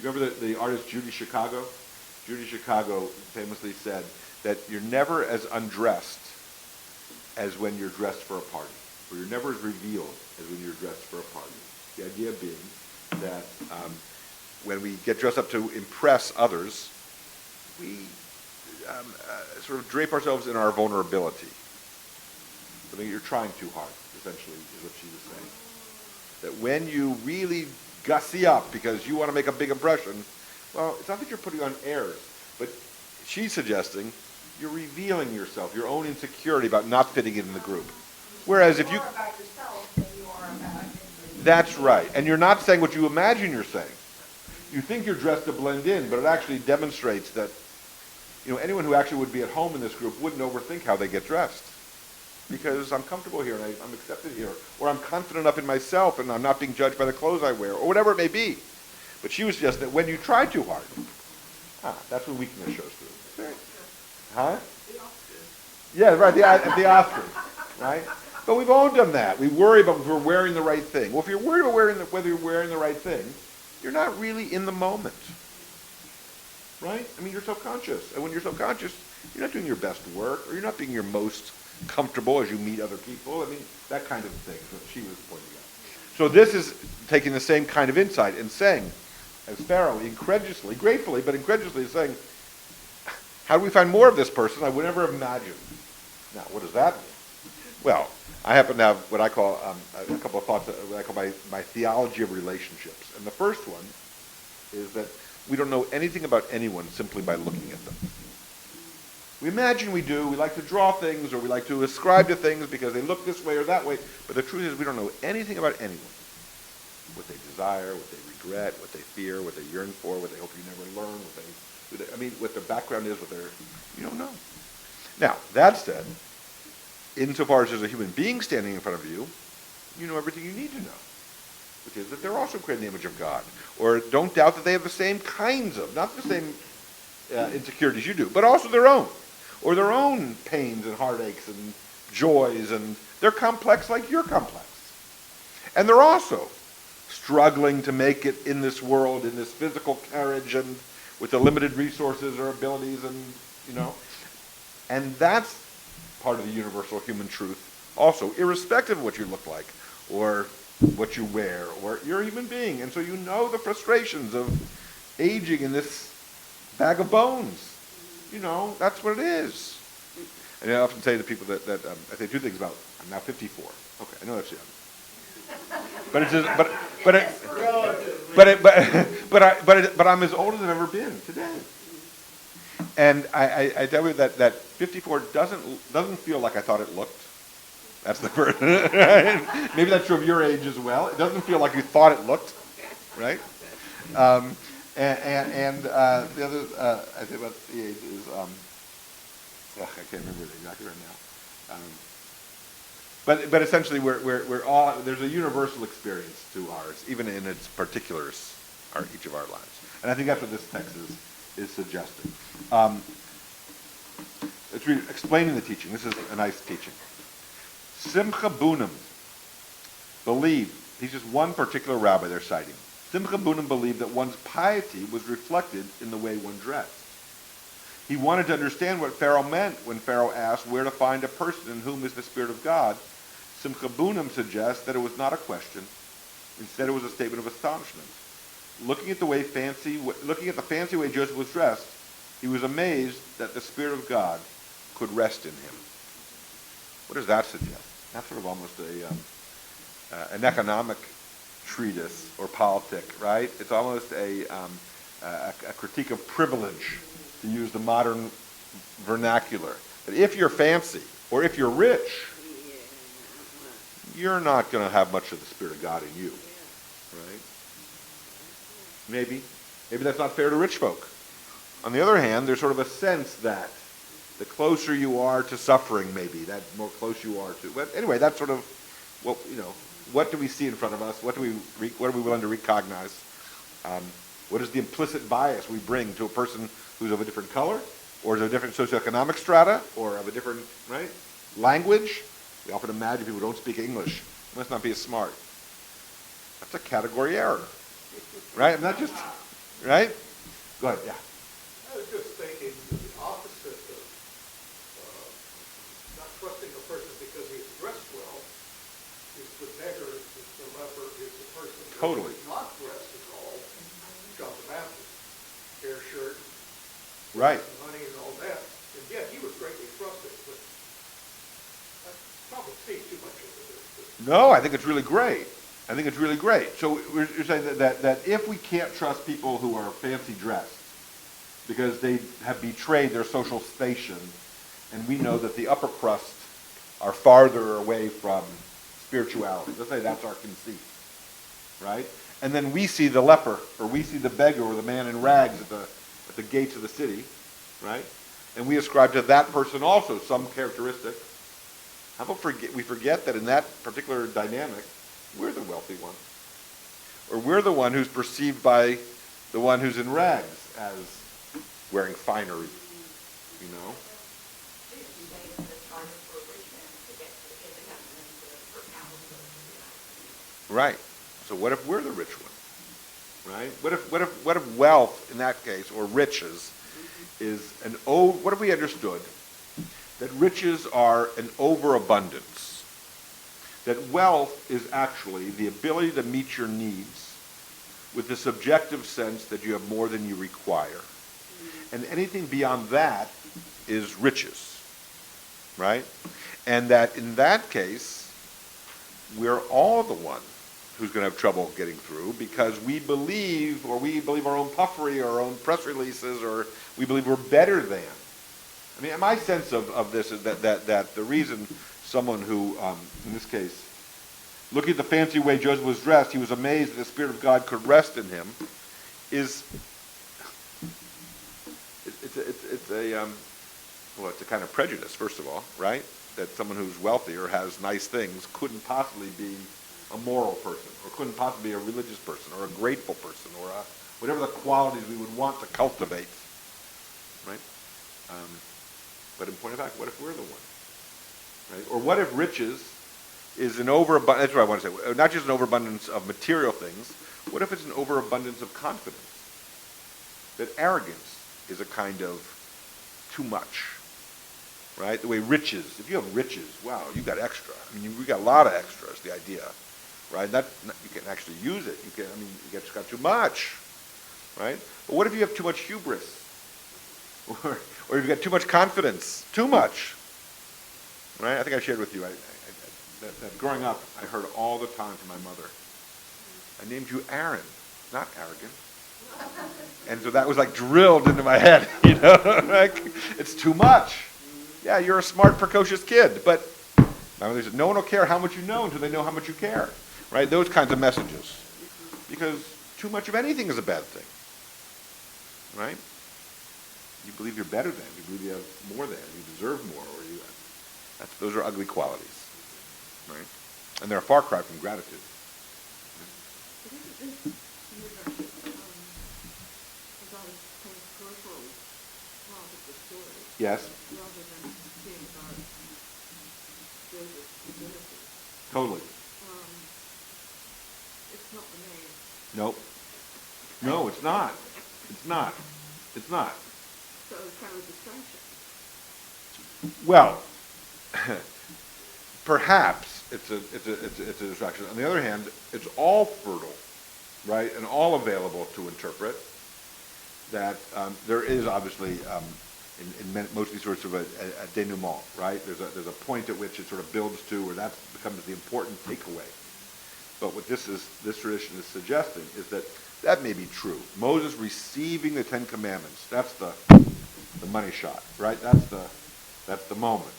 you remember the artist Judy Chicago? Judy Chicago famously said that you're never as undressed as when you're dressed for a party, or you're never as revealed as when you're dressed for a party. The idea being that when we get dressed up to impress others, we sort of drape ourselves in our vulnerability. I mean, you're trying too hard, essentially, is what she was saying. That when you really gussy up because you want to make a big impression, well, it's not that you're putting on airs, but she's suggesting you're revealing yourself, your own insecurity about not fitting in the group. Whereas if you... More about yourself than you are about everybody. That's right. And you're not saying what you imagine you're saying. You think you're dressed to blend in, but it actually demonstrates that, anyone who actually would be at home in this group wouldn't overthink how they get dressed. Because I'm comfortable here and I'm accepted here. Or I'm confident enough in myself and I'm not being judged by the clothes I wear, or whatever it may be. But she was suggesting that when you try too hard, that's when weakness shows through. Huh? Yeah, right, the Oscars, right? But we've all done that. We worry about if we're wearing the right thing. Well, if you're worried about whether you're wearing the right thing, you're not really in the moment, right? I mean, you're self-conscious. And when you're self-conscious, you're not doing your best work, or you're not being your most comfortable as you meet other people. I mean, that kind of thing is what she was pointing out. So this is taking the same kind of insight and saying, as Pharaoh, incredulously, gratefully, but incredulously saying, how do we find more of this person I would never have imagined? Now, what does that mean? Well, I happen to have what I call a couple of thoughts, what I call my theology of relationships. And the first one is that we don't know anything about anyone simply by looking at them. We imagine we do. We like to draw things, or we like to ascribe to things because they look this way or that way. But the truth is we don't know anything about anyone. What they desire, what they regret, what they fear, what they yearn for, what they hope you never learn, what their background is, you don't know. Now, that said, insofar as there's a human being standing in front of you, you know everything you need to know, which is that they're also created in the image of God. Or don't doubt that they have the same kinds of, not the same insecurities you do, but also their own. Or their own pains and heartaches and joys, and they're complex like you're complex. And they're also struggling to make it in this world, in this physical carriage, and with the limited resources or abilities, and that's part of the universal human truth also, irrespective of what you look like, or what you wear, or you're a human being, and so you know the frustrations of aging in this bag of bones. That's what it is. And I often say to people that I say two things about, I'm now 54. Okay, I know that's young. But it's just, but I'm as old as I've ever been today. And I tell you that 54 doesn't feel like I thought it looked. That's the first. Maybe that's true of your age as well. It doesn't feel like you thought it looked, right? And the other I think about the age is I can't remember it exactly right now. But essentially we're all, there's a universal experience to ours, even in its particulars, each of our lives. And I think that's what this text is suggesting. It's really explaining the teaching. This is a nice teaching. Simcha Bunam, believe, he's just one particular rabbi they're citing. Simcha Bunim believed that one's piety was reflected in the way one dressed. He wanted to understand what Pharaoh meant when Pharaoh asked where to find a person in whom is the Spirit of God. Simcha Bunim suggests that it was not a question. Instead, it was a statement of astonishment. Looking at the fancy way Joseph was dressed, he was amazed that the Spirit of God could rest in him. What does that suggest? That's sort of almost an economic treatise or politic, right? It's almost a critique of privilege, to use the modern vernacular. That if you're fancy or if you're rich, you're not going to have much of the Spirit of God in you, right? Maybe that's not fair to rich folk. On the other hand, there's sort of a sense that the closer you are to suffering, maybe, that more close you are to. But anyway, that's sort of what do we see in front of us? What are we willing to recognize? What is the implicit bias we bring to a person who's of a different color, or is of a different socioeconomic strata, or of a different language? We often imagine people who don't speak English must not be as smart. That's a category error, right? I'm not just right. Go ahead. Yeah. I was just thinking the opposite of not trusting a person because he's dressed well is the beggar, is the leper, is the person Totally. who is not dressed at all. John the Baptist, hair shirt, Right. and money and all that. And yet he was greatly trusted, but I probably see too much of it. No, I think it's really great. So you're saying that if we can't trust people who are fancy dressed because they have betrayed their social station, and we know that the upper crust are farther away from spirituality. Let's say that's our conceit, right? And then we see the leper, or we see the beggar, or the man in rags at the gates of the city, right? And we ascribe to that person also some characteristic. How about we forget that in that particular dynamic, we're the wealthy one. Or we're the one who's perceived by the one who's in rags as wearing finery, you know? Right. So what if we're the rich one? Right? What if wealth in that case, or riches, is what if we understood that riches are an overabundance? That wealth is actually the ability to meet your needs with the subjective sense that you have more than you require. And anything beyond that is riches, right? And that in that case, we're all the one who's going to have trouble getting through because we believe our own puffery or our own press releases, or we believe we're better than. I mean, my sense of this is that the reason someone who, in this case, looking at the fancy way Joseph was dressed, he was amazed that the Spirit of God could rest in him, it's a kind of prejudice, first of all, right? That someone who's wealthy or has nice things couldn't possibly be a moral person, or couldn't possibly be a religious person, or a grateful person, or whatever the qualities we would want to cultivate, right? But in point of fact, what if we're the one? Right? Or what if riches is an overabundance, that's what I want to say, not just an overabundance of material things, what if it's an overabundance of confidence? That arrogance is a kind of too much, right? The way riches, if you have riches, wow, you got extra. I mean, we got a lot of extras, the idea, right? You can actually use it. You just got too much, right? But what if you have too much hubris? Or you've got too much confidence, too much, right? I think I shared with you, that growing up, I heard all the time from my mother, I named you Aaron, not arrogant. And so that was like drilled into my head, you know, like, it's too much. Yeah, you're a smart, precocious kid, but my mother said, no one will care how much you know until they know how much you care, right? Those kinds of messages. Because too much of anything is a bad thing, right? You believe you're better than, you believe you have more than, you deserve more, or those are ugly qualities, right? And they're a far cry from gratitude. Yes. Rather than being about Joseph's divinity. Totally. It's not the name. Nope. No, it's not. It's not. It's not. So it's kind of a distraction. Well, perhaps it's a distraction. On the other hand, it's all fertile, right, and all available to interpret. That there is obviously in most of these sorts of a denouement, right? There's a point at which it sort of builds to, or that becomes the important takeaway. But what this tradition is suggesting is that may be true. Moses receiving the Ten Commandments, that's the money shot, right? That's the moment.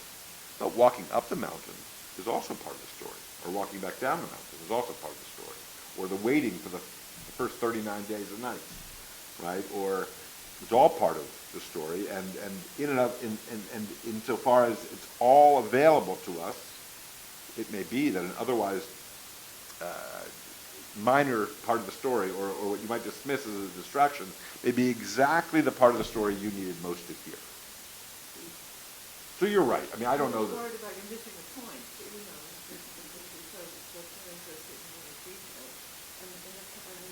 But walking up the mountain is also part of the story, or walking back down the mountain is also part of the story, or the waiting for the first 39 days and nights, right? Or it's all part of the story, and insofar as it's all available to us, it may be that an otherwise minor part of the story, or what you might dismiss as a distraction, may be exactly the part of the story you needed most to hear. So you're right. I mean, I don't know that. I'm worried about you missing a point, because it's so interested in all the details. And a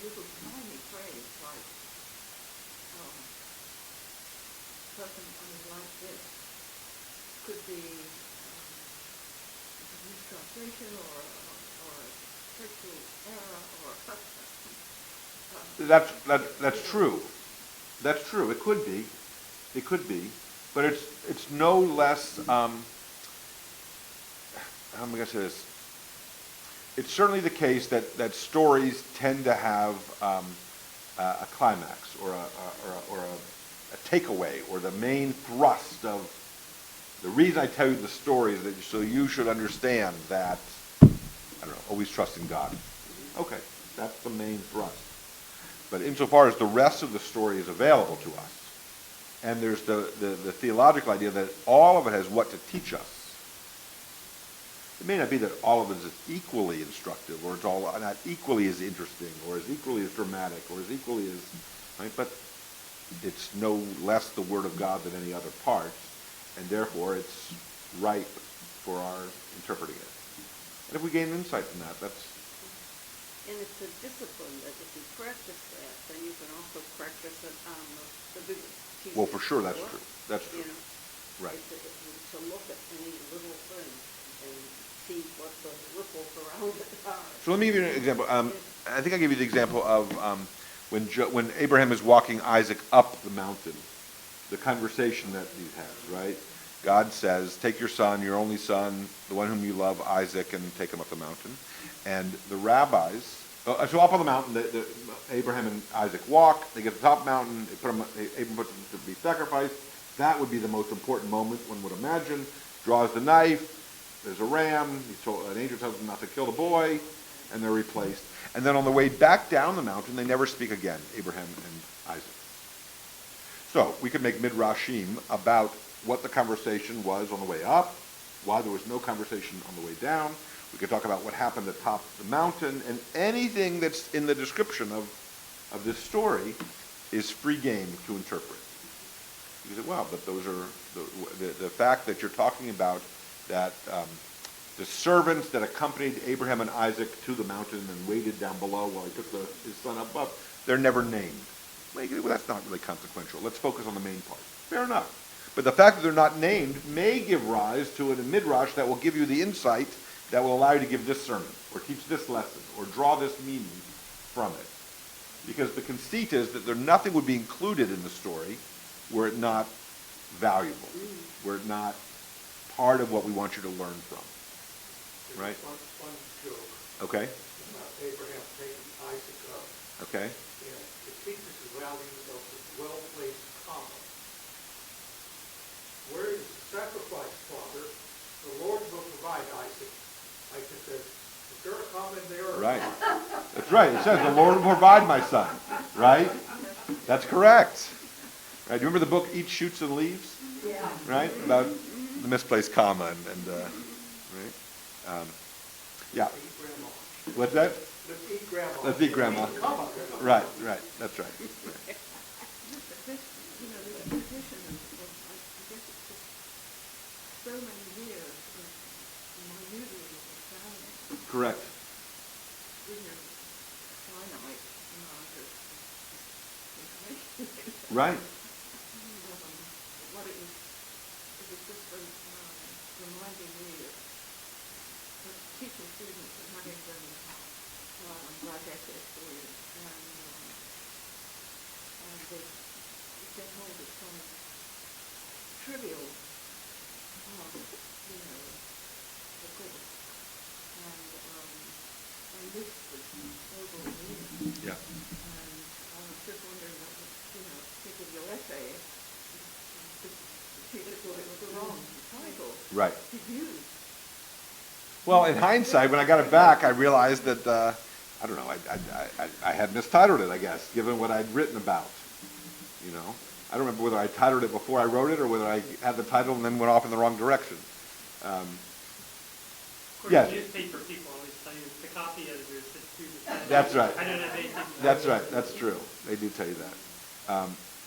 little tiny phrase like, person like this could be a mistranslation or a scriptural error or That's true. That's true. It could be. It could be. But it's no less, how am I going to say this? It's certainly the case that stories tend to have a climax or a takeaway, or the main thrust of the reason I tell you the story is that so you should understand that, I don't know, always trust in God. Okay, that's the main thrust. But insofar as the rest of the story is available to us, and there's the theological idea that all of it has what to teach us. It may not be that all of it is equally instructive, or it's all not equally as interesting, or as equally as dramatic, or as equally as, right? But it's no less the Word of God than any other part, and therefore it's ripe for our interpreting it. And if we gain insight from that, that's... And it's a discipline that if you practice that, then you can also practice it on the big pieces. Well, for sure, that's as well. true. That's true. You know, Right. to look at any little thing and see what the ripples around it are. So let me give you an example. I think I gave you the example of when Abraham is walking Isaac up the mountain, the conversation that he has, right? God says, take your son, your only son, the one whom you love, Isaac, and take him up the mountain. And the rabbis, so up on the mountain, Abraham and Isaac walk, they get to the top of the mountain, Abraham puts him to be sacrificed. That would be the most important moment, one would imagine. Draws the knife, there's a ram, an angel tells him not to kill the boy, and they're replaced. And then on the way back down the mountain, they never speak again, Abraham and Isaac. So we could make midrashim about what the conversation was on the way up, why there was no conversation on the way down. We could talk about what happened at the top of the mountain, and anything that's in the description of this story is free game to interpret. You say, well, but those are the fact that you're talking about that the servants that accompanied Abraham and Isaac to the mountain and waited down below while he took his son up above, they're never named. Well, that's not really consequential. Let's focus on the main part. Fair enough. But the fact that they're not named may give rise to a midrash that will give you the insight that will allow you to give this sermon, or teach this lesson, or draw this meaning from it. Because the conceit is that nothing would be included in the story were it not valuable, were it not part of what we want you to learn from. Right? One joke. Okay. About Abraham taking Isaac up. Okay. And it teaches the value of the well-placed comma. Where is the sacrifice, Father? The Lord will provide Isaac. Isaac says, is there a comma in there? Right. That's right. It says, the Lord will provide my son. Right? That's correct. Right? Do you remember the book Eat Shoots and Leaves? Yeah. Right? About the misplaced comma and right? Yeah. Eat grandma. What's that? Let's eat grandma. Let's eat grandma. Comma. Right. That's right. This tradition of, I guess it's just so many years of minutely examining. Correct. Finite amount of information. Right. What it was just reminding me of teaching students and having them, I'm glad that's it for you, and they get hold of some trivial, the course, and this was overwhelming. Yeah. And I was just wondering, think of your essay, it was the wrong title Right. to use. Well, in hindsight, when I got it back, I realized that, I don't know, I had mistitled it, I guess, given what I'd written about, I don't remember whether I titled it before I wrote it or whether I had the title and then went off in the wrong direction. Of course, Yes. newspaper people always tell you the copy editors that do the. That's right. I don't have anything. to do That's with right, it. that's true. They do tell you that.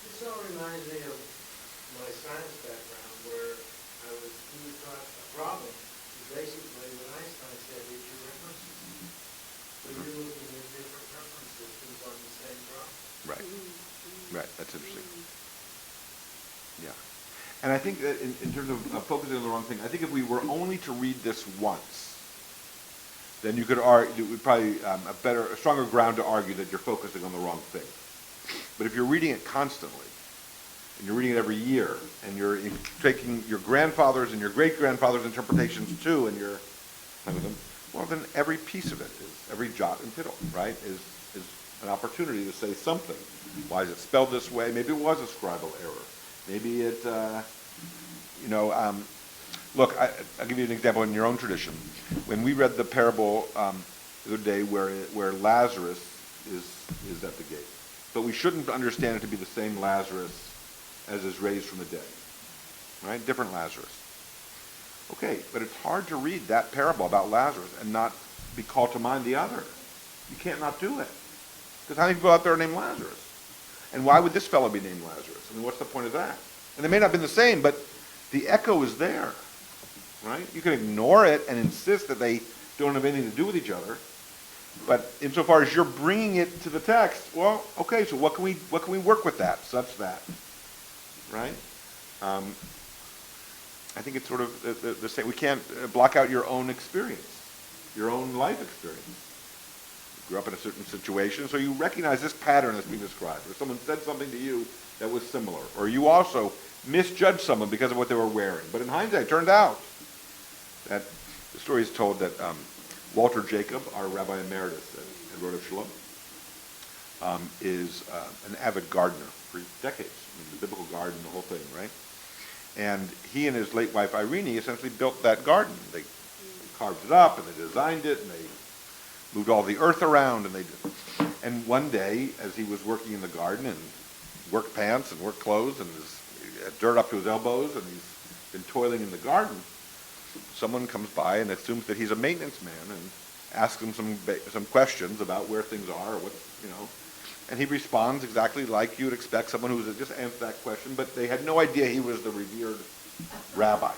This all reminds me of my science background, where we were taught a problem is basically when Einstein said it's your references. So you're looking at different reference systems on the same problem. Right, right, that's interesting. Yeah. And I think that in terms of focusing on the wrong thing, I think if we were only to read this once, then you could argue, it would probably a stronger ground to argue that you're focusing on the wrong thing. But if you're reading it constantly, and you're reading it every year, and you're taking your grandfather's and your great-grandfather's interpretations too, and you're playing with them, well, then every piece of it, every jot and tittle, right, is an opportunity to say something. Why is it spelled this way? Maybe it was a scribal error. Maybe it, look, I'll give you an example in your own tradition. When we read the parable the other day where Lazarus is at the gate, but we shouldn't understand it to be the same Lazarus as is raised from the dead, right? Different Lazarus. Okay, but it's hard to read that parable about Lazarus and not be called to mind the other. You can't not do it. Because how many people out there are named Lazarus? And why would this fellow be named Lazarus? I mean, what's the point of that? And they may not have been the same, but the echo is there, right? You can ignore it and insist that they don't have anything to do with each other. But insofar as you're bringing it to the text, well, okay, so what can we work with that, such that, right? I think it's sort of the same. We can't block out your own experience, your own life experience. You grew up in a certain situation, so you recognize this pattern that's being described. Or someone said something to you that was similar. Or you also misjudged someone because of what they were wearing. But in hindsight, it turned out that the story is told that Walter Jacob, our Rabbi-in-Residence at Rhoda Shalom, is an avid gardener for decades. I mean, the biblical garden, the whole thing, right? And he and his late wife Irene essentially built that garden. They carved it up and they designed it and they moved all the earth around and one day as he was working in the garden in work pants and work clothes and his dirt up to his elbows and he's been toiling in the garden, someone comes by and assumes that he's a maintenance man and asks him some questions about where things are or what, and he responds exactly like you would expect someone who's just answered that question, but they had no idea he was the revered rabbi.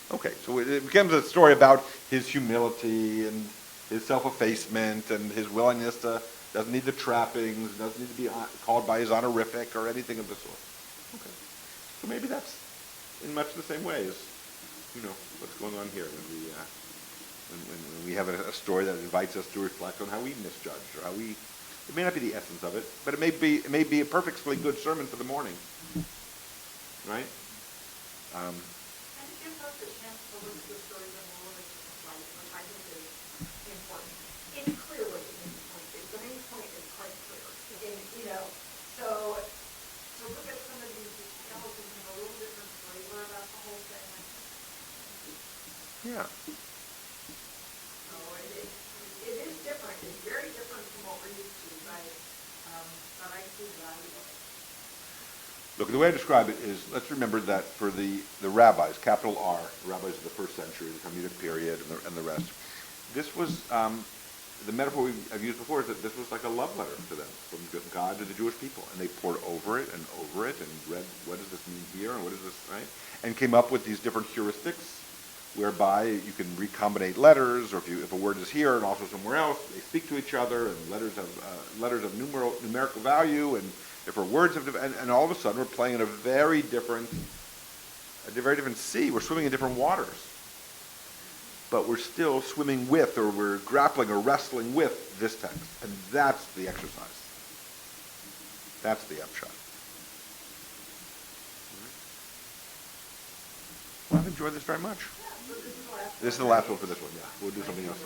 Okay, so it becomes a story about his humility and his self-effacement and his willingness to, doesn't need the trappings, doesn't need to be called by his honorific or anything of the sort. Okay, so maybe that's in much the same way as, what's going on here when we have a story that invites us to reflect on how we misjudge or how we. It may not be the essence of it, but it may be a perfectly good sermon for the morning, right? And it gives us a chance to look at the story in a little bit different light, which I think is important. It's clear what the main point is. The main point is quite clear. And, so look at some of these details and have a little different flavor about the whole thing. Yeah. So it is different. It's very different from what we're used to, but I see value of it. Look, the way I describe it is, let's remember that for the rabbis, capital R, the rabbis of the first century, the Talmudic period, and the rest, this was, the metaphor I've used before is that this was like a love letter to them, from God to the Jewish people. And they poured over it and read, what does this mean here, and what is this, right? And came up with these different heuristics whereby you can recombinate letters, or if a word is here and also somewhere else, they speak to each other, and letters of numerical value, and if our words have, and all of a sudden we're playing in a very different sea. We're swimming in different waters. But we're still swimming with, or we're grappling or wrestling with this text. And that's the exercise. That's the upshot. Well, I've enjoyed this very much. This is the last one for this one, yeah. We'll do something else.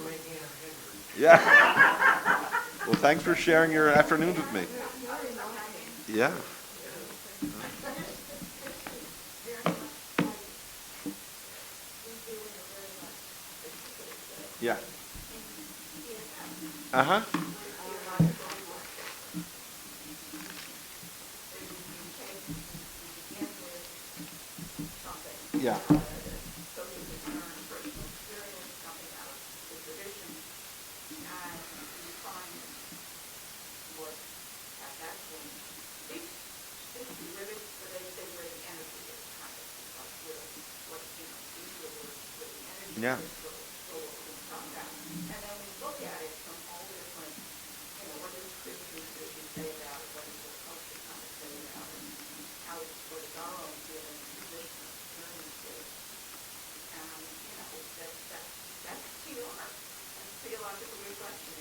Yeah. Well, thanks for sharing your afternoons with me. Yeah. Yeah. Uh-huh. Yeah. Yeah. And then we look at it from all different, what does Christian tradition say about it, what does the culture kind of say about it, what is our own feeling, position, experiences. That's TR. That's theological reflection.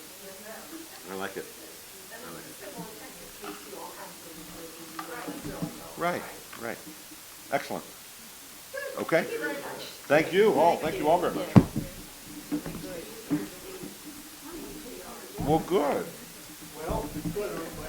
I like it. And it's a simple thing. It's all Right. Excellent. Okay. Thank you all. Thank you all very much. Well, good. Well, good, everybody.